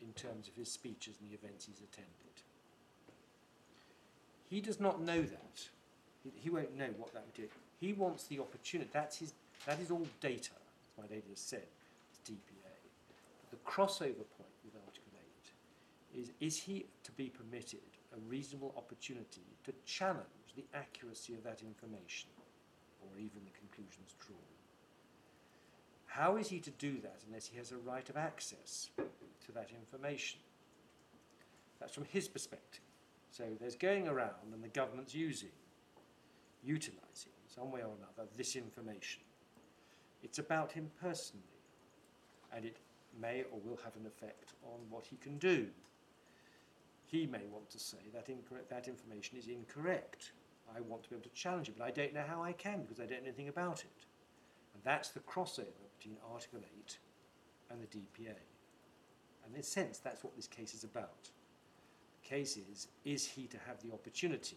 in terms of his speeches and the events he's attended. He does not know that. He won't know what that material. He wants the opportunity. That is all data, as my lady has said. It's DPA. But the crossover point with Article 8 is he to be permitted a reasonable opportunity to challenge the accuracy of that information, or even the conclusions drawn? How is he to do that unless he has a right of access to that information? That's from his perspective. So there's going around and the government's utilising, some way or another, this information. It's about him personally, and it may or will have an effect on what he can do. He may want to say that that information is incorrect. I want to be able to challenge it, but I don't know how I can because I don't know anything about it. And that's the crossover between Article 8 and the DPA. And in a sense, that's what this case is about. The case is he to have the opportunity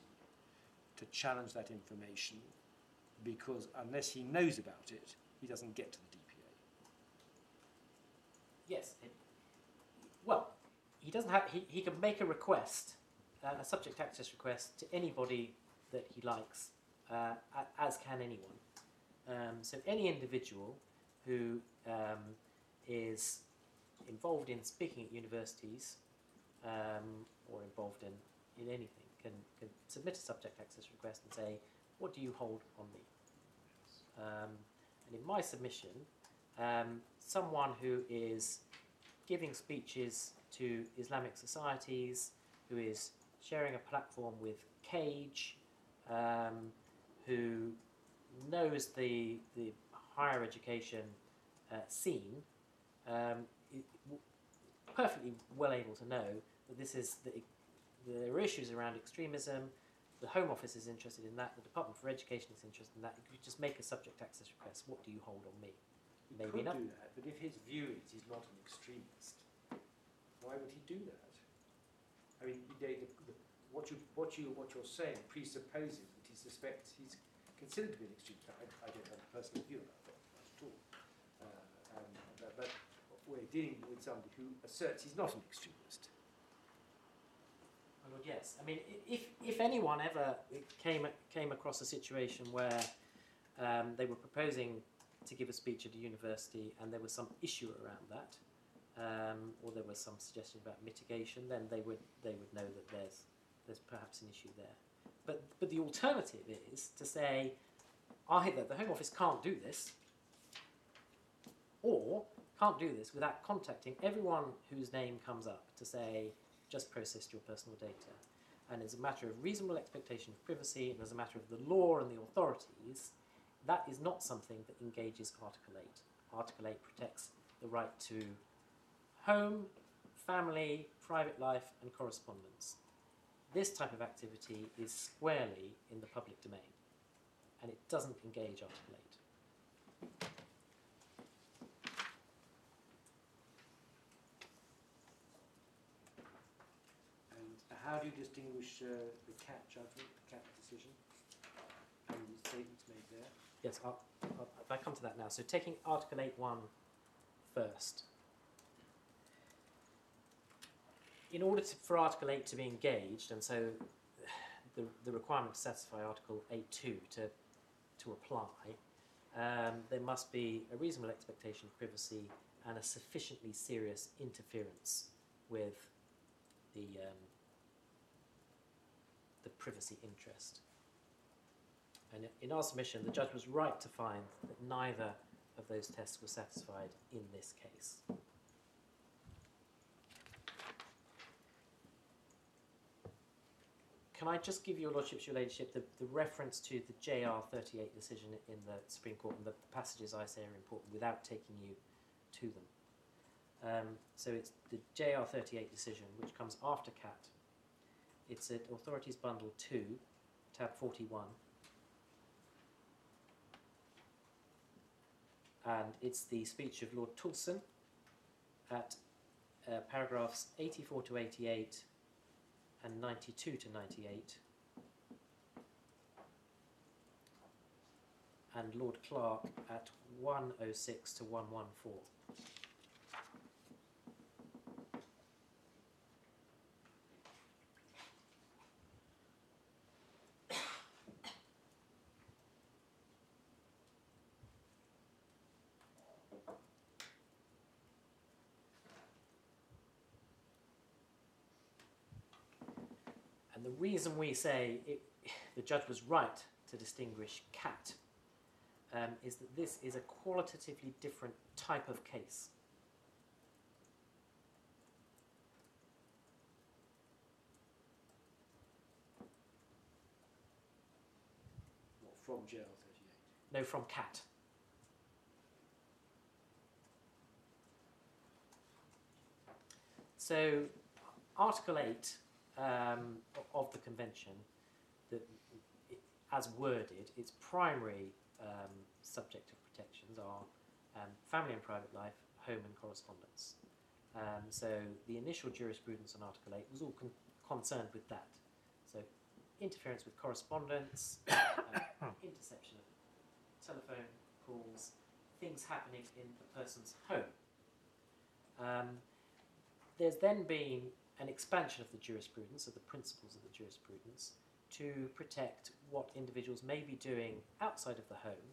to challenge that information, because unless he knows about it, he doesn't get to the DPA. Yes. Well, he doesn't have. He can make a request, a subject access request, to anybody that he likes, as can anyone. So any individual who is involved in speaking at universities or involved in anything can submit a subject access request and say, what do you hold on me? And in my submission, someone who is giving speeches to Islamic societies, who is sharing a platform with Cage, who knows the higher education scene, perfectly well able to know that there are issues around extremism. The Home Office is interested in that. The Department for Education is interested in that. You could just make a subject access request. What do you hold on me? He Maybe could not. do that, but if his view is he's not an extremist, why would he do that? I mean, what you're saying presupposes that he suspects he's considered to be an extremist. I don't have a personal view about that at all. But we're dealing with somebody who asserts he's not an extremist. Well, yes. I mean, if anyone ever came across a situation where they were proposing to give a speech at a university and there was some issue around that, or there was some suggestion about mitigation, then they would know that there's perhaps an issue there. But the alternative is to say either the Home Office can't do this, or can't do this without contacting everyone whose name comes up to say, just processed your personal data. And as a matter of reasonable expectation of privacy, and as a matter of the law and the authorities, that is not something that engages Article 8. Article 8 protects the right to home, family, private life, and correspondence. This type of activity is squarely in the public domain, and it doesn't engage Article 8. How do you distinguish the CAT judgment, the CAT decision, and the statements made there? Yes, if I come to that now. So taking Article 8.1 first. In order for Article 8 to be engaged, and so the requirement to satisfy Article 8.2 to apply, there must be a reasonable expectation of privacy and a sufficiently serious interference with the privacy interest. And in our submission, the judge was right to find that neither of those tests were satisfied in this case. Can I just give your lordship, your ladyship, the reference to the JR 38 decision in the Supreme Court, and the passages I say are important without taking you to them. So it's the JR 38 decision, which comes after CAT. It's at Authorities Bundle 2, tab 41. And it's the speech of Lord Toulson at paragraphs 84 to 88 and 92 to 98. and Lord Clerk at 106 to 114. And the reason we say the judge was right to distinguish Cat is that this is a qualitatively different type of case. Not from jail 38. No, from Cat. So, Article 8 of the Convention, as worded, its primary subject of protections are family and private life, home and correspondence. So the initial jurisprudence on Article 8 was all concerned with that. So interference with correspondence, interception of telephone calls, things happening in the person's home. There's then been an expansion of the jurisprudence, of the principles of the jurisprudence, to protect what individuals may be doing outside of the home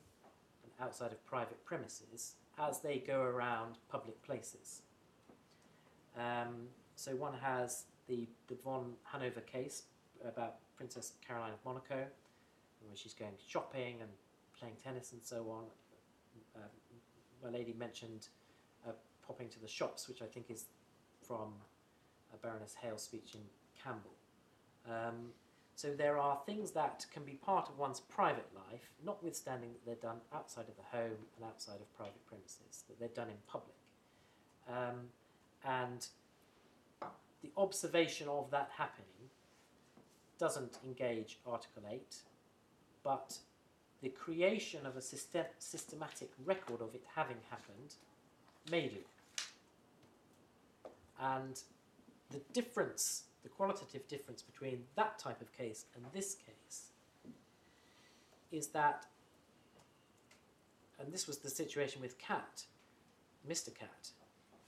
and outside of private premises as they go around public places. So one has the von Hanover case about Princess Caroline of Monaco, where she's going shopping and playing tennis and so on. My lady mentioned popping to the shops, which I think is from Baroness Hale's speech in Campbell. So there are things that can be part of one's private life, notwithstanding that they're done outside of the home and outside of private premises, that they're done in public. And the observation of that happening doesn't engage Article 8, but the creation of a systematic record of it having happened may do. And the difference, the qualitative difference between that type of case and this case is that, and this was the situation with Cat, Mr. Cat,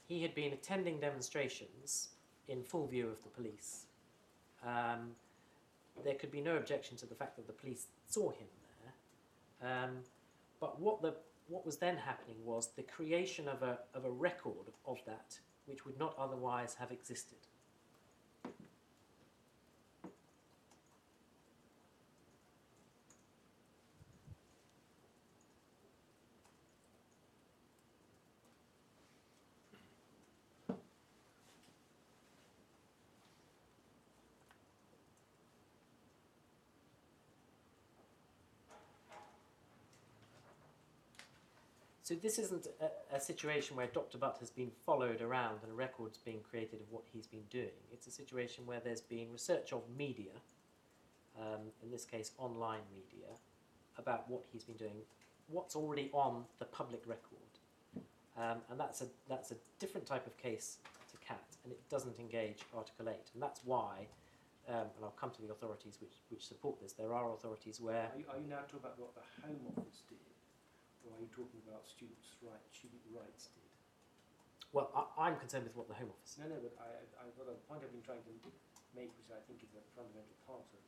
he had been attending demonstrations in full view of the police. There could be no objection to the fact that the police saw him there. But what was then happening was the creation of a record of that which would not otherwise have existed. So this isn't a situation where Dr. Butt has been followed around and a record's being created of what he's been doing. It's a situation where there's been research of media, in this case online media, about what he's been doing, what's already on the public record. And that's a different type of case to Cat, and it doesn't engage Article 8. And that's why, and I'll come to the authorities which support this, there are authorities where... Are you now talking about what the Home Office did? Or are you talking about student rights did? Well, I'm concerned with what the Home Office... No, but the point I've been trying to make, which I think is a fundamental part of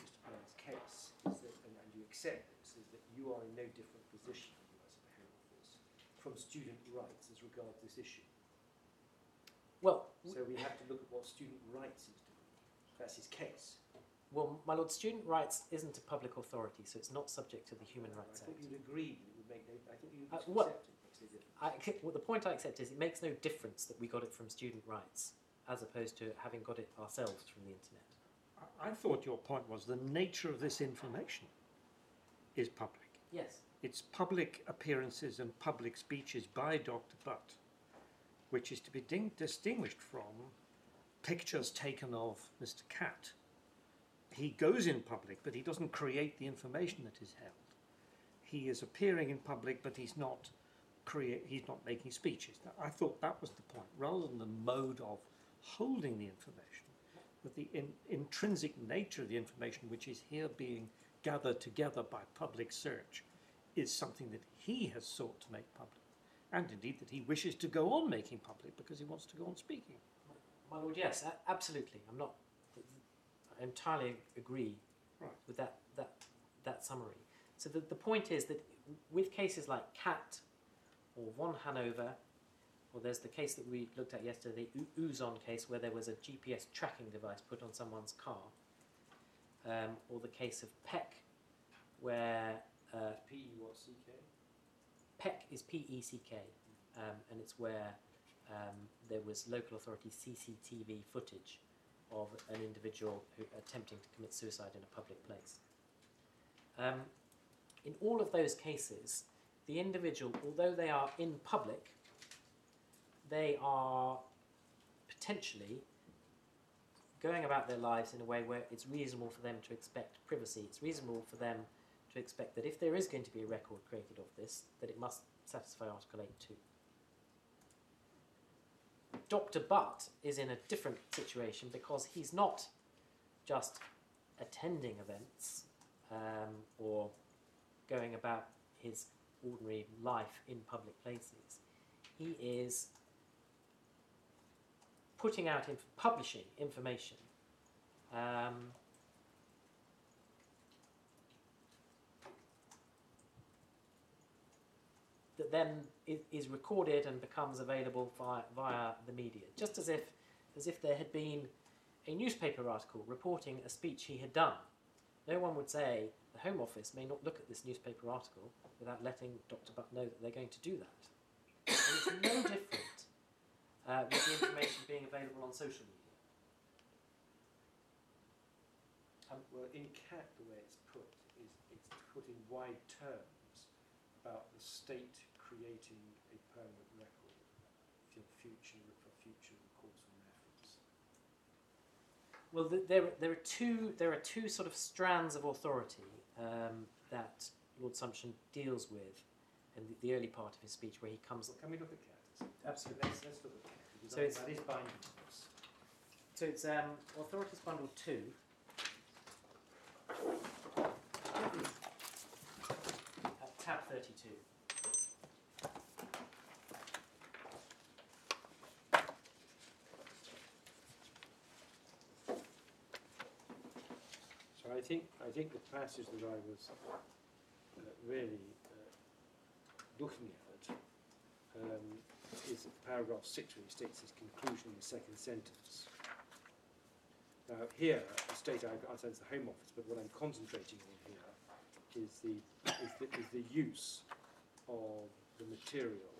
Mr. Payne's case, is that, and you accept this, is that you are in no different position as the Home Office from student rights as regards this issue. Well... So we have to look at what student rights is doing. That's his case. Well, my lord, student rights isn't a public authority, so it's not subject to the Human Rights Act. I thought you'd agreed that it would make no... I think you well, accepted it makes no difference. Well, the point I accept is it makes no difference that we got it from student rights, as opposed to having got it ourselves from the internet. I thought your point was the nature of this information is public. Yes. It's public appearances and public speeches by Dr. Butt, which is to be distinguished from pictures taken of Mr. Cat. He goes in public, but he doesn't create the information that is held. He is appearing in public, but he's not making speeches. Now, I thought that was the point, rather than the mode of holding the information, but the intrinsic nature of the information which is here being gathered together by public search is something that he has sought to make public, and indeed that he wishes to go on making public because he wants to go on speaking. My lord, yes, absolutely. I entirely agree with that summary. So the point is that with cases like Cat or von Hanover, or there's the case that we looked at yesterday, the Ouzon case, where there was a GPS tracking device put on someone's car, or the case of Peck, where P-E-C-K? Peck is P-E-C-K, and it's where there was local authority CCTV footage of an individual who attempting to commit suicide in a public place. In all of those cases, the individual, although they are in public, they are potentially going about their lives in a way where it's reasonable for them to expect privacy. It's reasonable for them to expect that if there is going to be a record created of this, that it must satisfy Article 8.2. Dr. Butt is in a different situation because he's not just attending events or going about his ordinary life in public places. He is putting out, publishing information that then is recorded and becomes available via the media, just as if there had been a newspaper article reporting a speech he had done. No one would say the Home Office may not look at this newspaper article without letting Dr. Butt know that they're going to do that. And it's no different with the information being available on social media. Well, in CAT, the way it's put is it's put in wide terms about the state creating a permanent record for future recourse and methods. Well, there are two sort of strands of authority that Lord Sumption deals with in the early part of his speech, where he comes. Well, can we look at CAT? Absolutely. Let's look at CAT. So it's that is binding on us. So it's Authorities Bundle 2. At tab 32. So I think the passage that I was really looking at is paragraph 6, where he states his conclusion in the second sentence. Now here, the state outlines the Home Office, but what I'm concentrating on here is the use of the material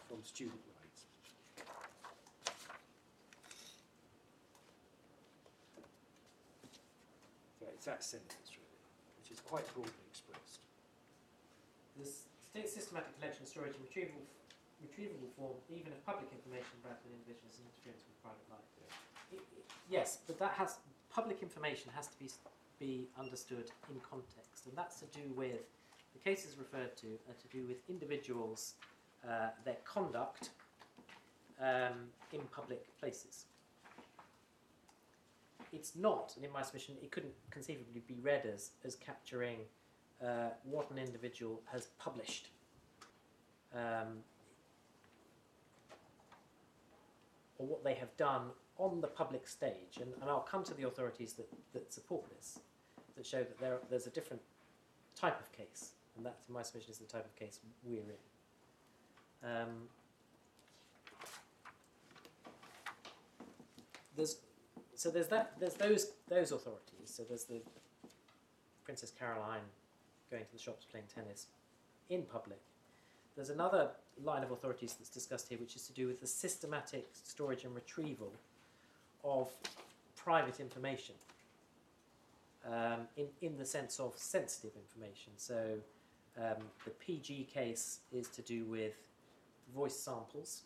from student rights. So it's that sentence really, which is quite broadly expressed. The state systematic collection, storage and retrievable form, even of public information about an individual's interference with private life. Yes, but public information has to be understood in context, and that's to do with, the cases referred to are to do with individuals, their conduct in public places. It's not, and in my submission, it couldn't conceivably be read as capturing what an individual has published. Or what they have done on the public stage, and I'll come to the authorities that support this, that show that there's a different type of case, and that, in my submission, is the type of case we're in. There's those authorities. So there's the Princess Caroline going to the shops playing tennis in public. There's another line of authorities that's discussed here, which is to do with the systematic storage and retrieval of private information, in the sense of sensitive information. So the PG case is to do with voice samples,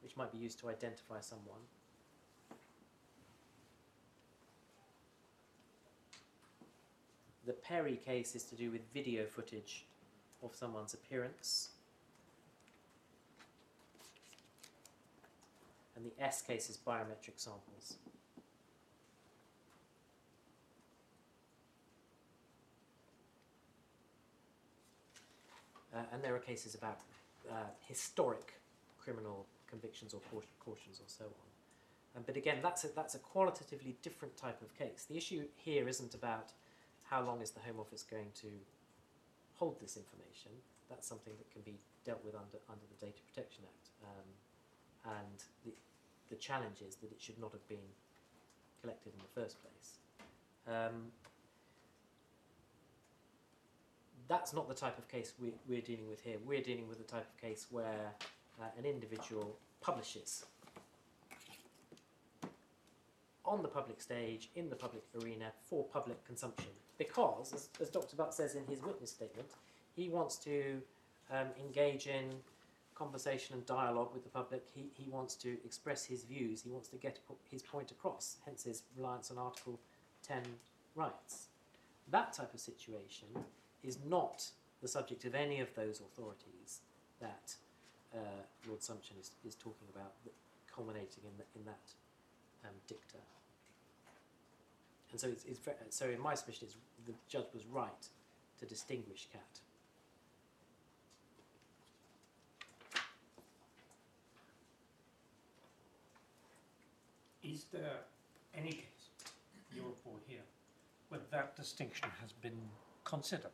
which might be used to identify someone. The Perry case is to do with video footage of someone's appearance. And the S case is biometric samples. and there are cases about historic criminal convictions or cautions or so on. But again, that's a qualitatively different type of case. The issue here isn't about how long is the Home Office going to hold this information. That's something that can be dealt with under the Data Protection Act. And the challenge is that it should not have been collected in the first place. That's not the type of case we're dealing with here. We're dealing with the type of case where an individual publishes on the public stage, in the public arena, for public consumption. Because, as Dr. Butt says in his witness statement, he wants to engage in conversation and dialogue with the public. He wants to express his views. He wants to get his point across, hence his reliance on Article 10 rights. That type of situation is not the subject of any of those authorities that Lord Sumption is talking about, culminating in that dicta. And so, so in my submission, the judge was right to distinguish CAT. Is there any case, your report here, where that distinction has been considered?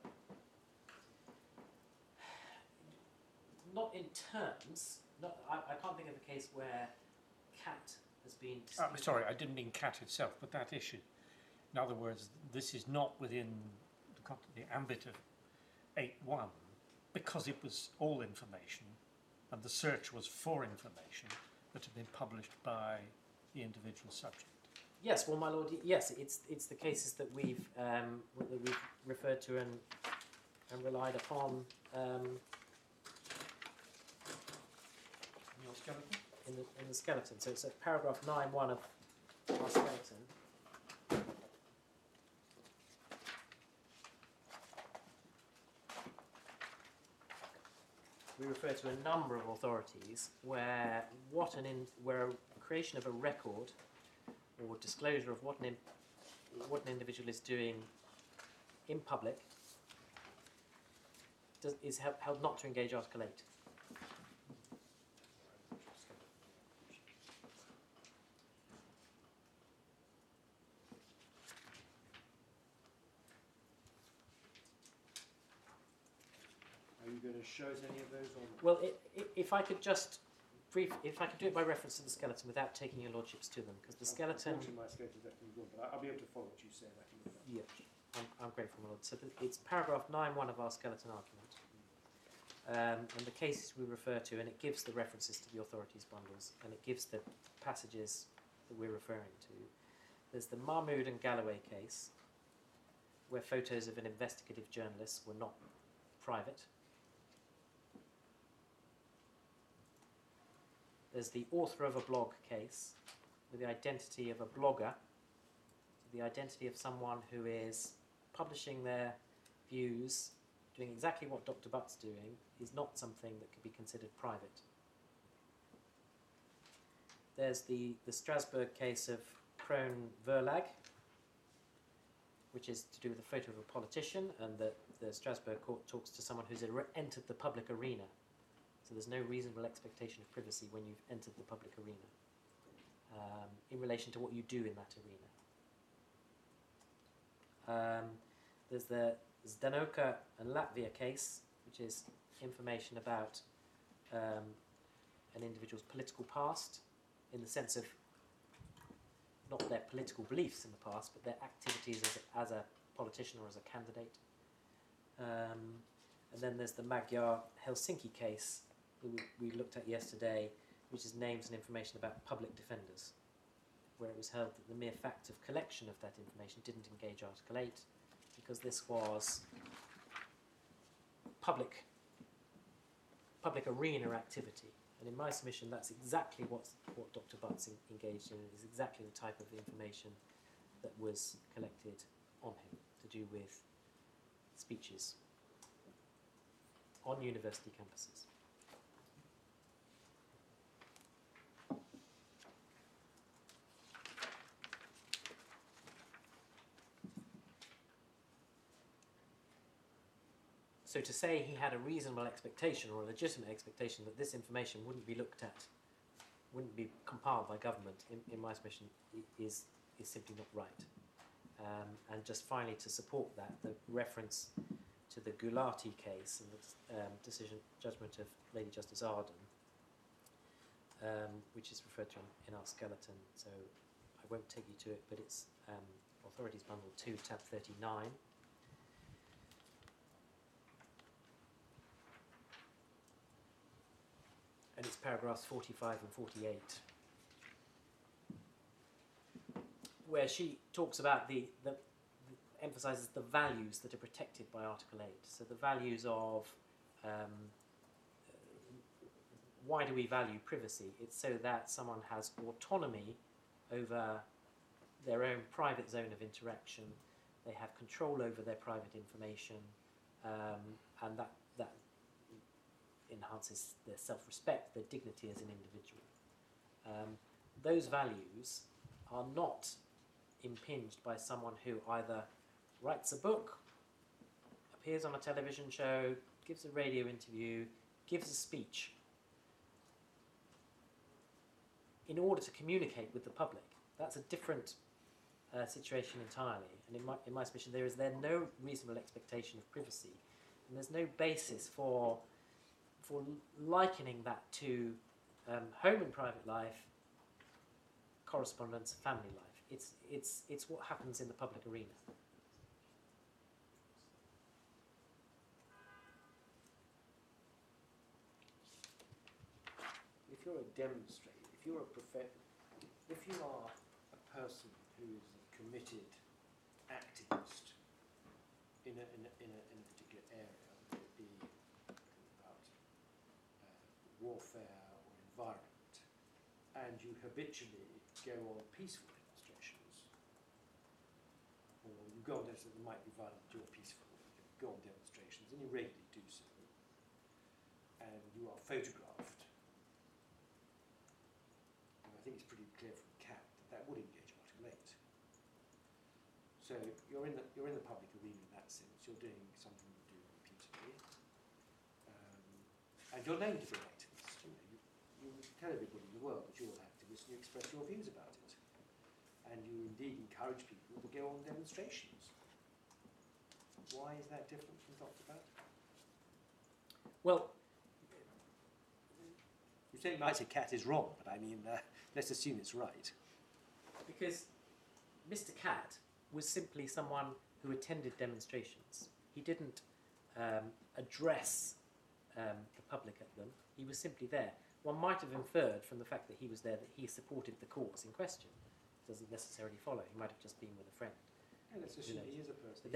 Not in terms. I can't think of a case where CAT has been. Sorry, I didn't mean CAT itself, but that issue. In other words, this is not within the ambit of 8.1 because it was all information and the search was for information that had been published by the individual subject. Yes, well, my lord, yes, it's the cases that we've referred to and relied upon Your skeleton? in the skeleton. So it's at paragraph 9.1 of our skeleton. We refer to a number of authorities where where a creation of a record or disclosure of what an individual is doing in public is held not to engage Article 8. Are you going to show us any of those? Or Well, if I could just if I could do it by reference to the skeleton without taking your lordships to them, because the skeleton. Unfortunately, my skeleton is actually good, but I'll be able to follow what you say. Yeah, I'm grateful, my lord. So it's paragraph 9.1 of our skeleton argument. And the cases we refer to, and it gives the references to the authorities bundles, and it gives the passages that we're referring to. There's the Mahmood and Galloway case, where photos of an investigative journalist were not private. There's the author of a blog case, with the identity of a blogger, so the identity of someone who is publishing their views, doing exactly what Dr. Butt's doing, is not something that could be considered private. There's the Strasbourg case of Krohn-Verlag, which is to do with a photo of a politician, and the Strasbourg court talks to someone who's entered the public arena. So there's no reasonable expectation of privacy when you've entered the public arena in relation to what you do in that arena. There's the Zdanoka and Latvia case, which is information about an individual's political past, in the sense of not their political beliefs in the past, but their activities as a politician or as a candidate. And then there's the Magyar Helsinki case that we looked at yesterday, which is names and information about public defenders, where it was held that the mere fact of collection of that information didn't engage Article 8, because this was public arena activity. And in my submission, that's exactly what Dr. Butt's engaged in. It is exactly the type of information that was collected on him to do with speeches on university campuses. So to say he had a reasonable expectation or a legitimate expectation that this information wouldn't be looked at, wouldn't be compiled by government, in my submission, is simply not right. And just finally, to support that, the reference to the Gulati case and the judgment of Lady Justice Arden, which is referred to in our skeleton, so I won't take you to it, but it's Authorities Bundle 2, tab 39. And it's paragraphs 45 and 48, where she talks about emphasises the values that are protected by Article 8. So the values of why do we value privacy? It's so that someone has autonomy over their own private zone of interaction, they have control over their private information, and that enhances their self-respect, their dignity as an individual. Those values are not impinged by someone who either writes a book, appears on a television show, gives a radio interview, gives a speech in order to communicate with the public. That's a different situation entirely. And in my submission, there is no reasonable expectation of privacy, and there's no basis for likening that to home and private life, correspondence, family life. It's what happens in the public arena. If you're a demonstrator, if you're if you are a person who is a committed activist in a particular area, whether it be about warfare or environment, and you habitually go on peaceful demonstrations, or you go on demonstrations that might be violent, but you're peaceful, you go on demonstrations, and you regularly do so, and you are photographed, and I think it's pretty clear from CAT that would engage Article 8. So you're in the public arena in that sense. You're doing something you do repeatedly, and you're known to be an activist. You tell everybody in the world that you're an activist, and you express your views about it, and you indeed encourage people to go on demonstrations. Why is that different from Dr. Butt? Well, You say you might say CAT is wrong, but I mean, let's assume it's right. because Mr. Cat was simply someone who attended demonstrations. He didn't address the public at them. He was simply there. One might have inferred from the fact that he was there that he supported the cause in question. It doesn't necessarily follow. He might have just been with a friend. Yeah, let's assume he is a person.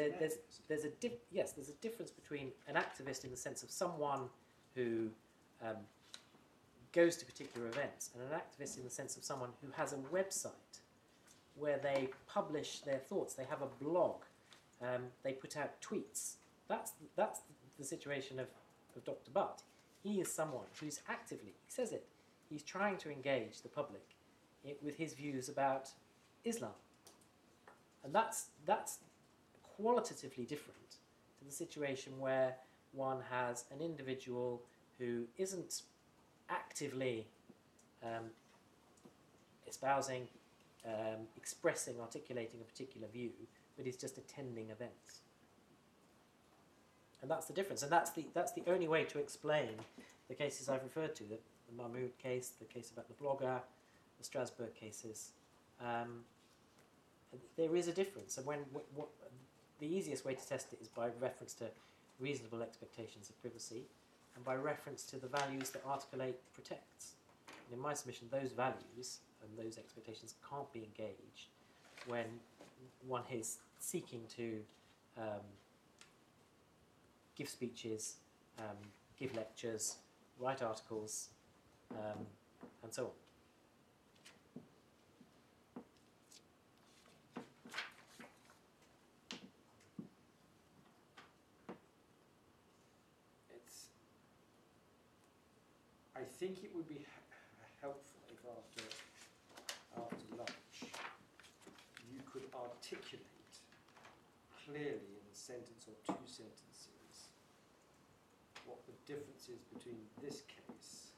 There's a difference between an activist in the sense of someone who goes to particular events, and an activist in the sense of someone who has a website where they publish their thoughts. They have a blog. They put out tweets. That's the situation of Dr. Butt. He is someone who's actively, he says it, he's trying to engage the public with his views about Islam. And that's qualitatively different to the situation where one has an individual who isn't actively espousing, expressing, articulating a particular view, but is just attending events. And that's the difference. And that's the only way to explain the cases I've referred to, the Mahmoud case, the case about the blogger, the Strasbourg cases. There is a difference. And the easiest way to test it is by reference to reasonable expectations of privacy and by reference to the values that Article 8 protects. And in my submission, those values and those expectations can't be engaged when one is seeking to give speeches, give lectures, write articles, and so on. I think it would be helpful if after lunch you could articulate clearly in a sentence or two sentences what the difference is between this case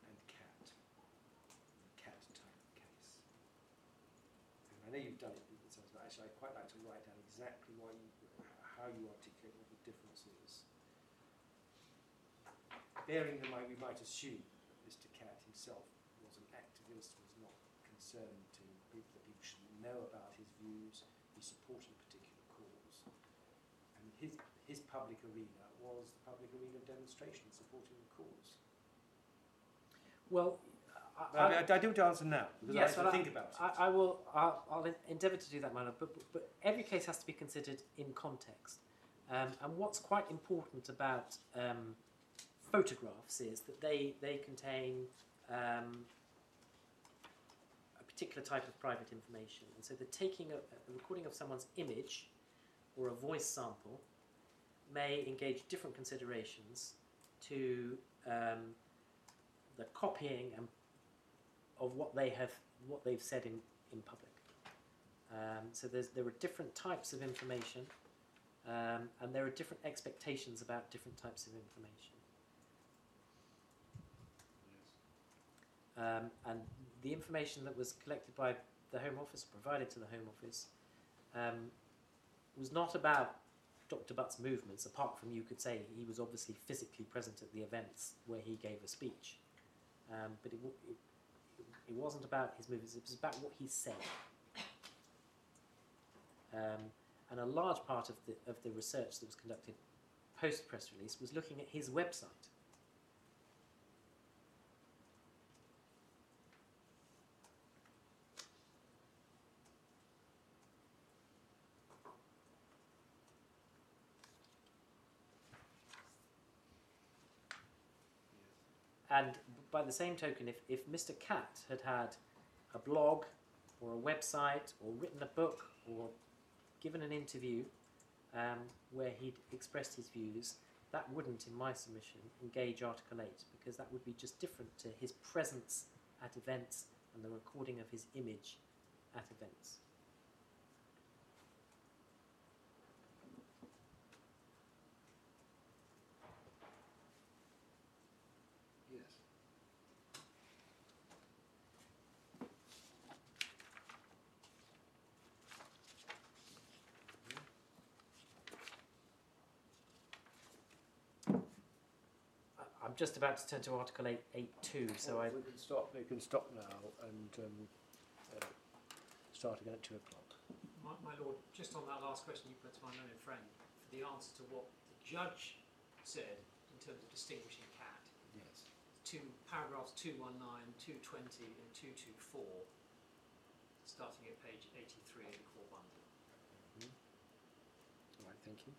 and cat, the cat type case. And I know you've done it in the sense, but actually I'd quite like to write down exactly how you articulate what the difference is. Bearing in mind, we might assume that Mr. Cat himself was an activist, was not concerned that people should know about his views, he supported a particular cause. And his public arena was the public arena of demonstration supporting the cause. Well, I do want to answer now, because I have to think about it. I'll endeavour to do that, Mano, but every case has to be considered in context. And what's quite important about photographs is that they contain a particular type of private information. And so the taking a recording of someone's image or a voice sample may engage different considerations to the copying of what they've said in public. So there are different types of information, and there are different expectations about different types of information. And the information that was collected by the Home Office, provided to the Home Office, was not about Dr. Butt's movements, apart from, you could say, he was obviously physically present at the events where he gave a speech. But it wasn't about his movements, it was about what he said. And a large part of the research that was conducted post-press release was looking at his website. And by the same token, if Mr. Cat had had a blog or a website or written a book or given an interview where he'd expressed his views, that wouldn't, in my submission, engage Article 8, because that would be just different to his presence at events and the recording of his image at events. I'm just about to turn to Article 8.2, so We can stop now and start again at 2 o'clock. My Lord, just on that last question you put to my learned friend, for the answer to what the judge said in terms of distinguishing cat, Yes. paragraphs 219, 220 and 224, starting at page 83 of the core bundle. All right, thank you.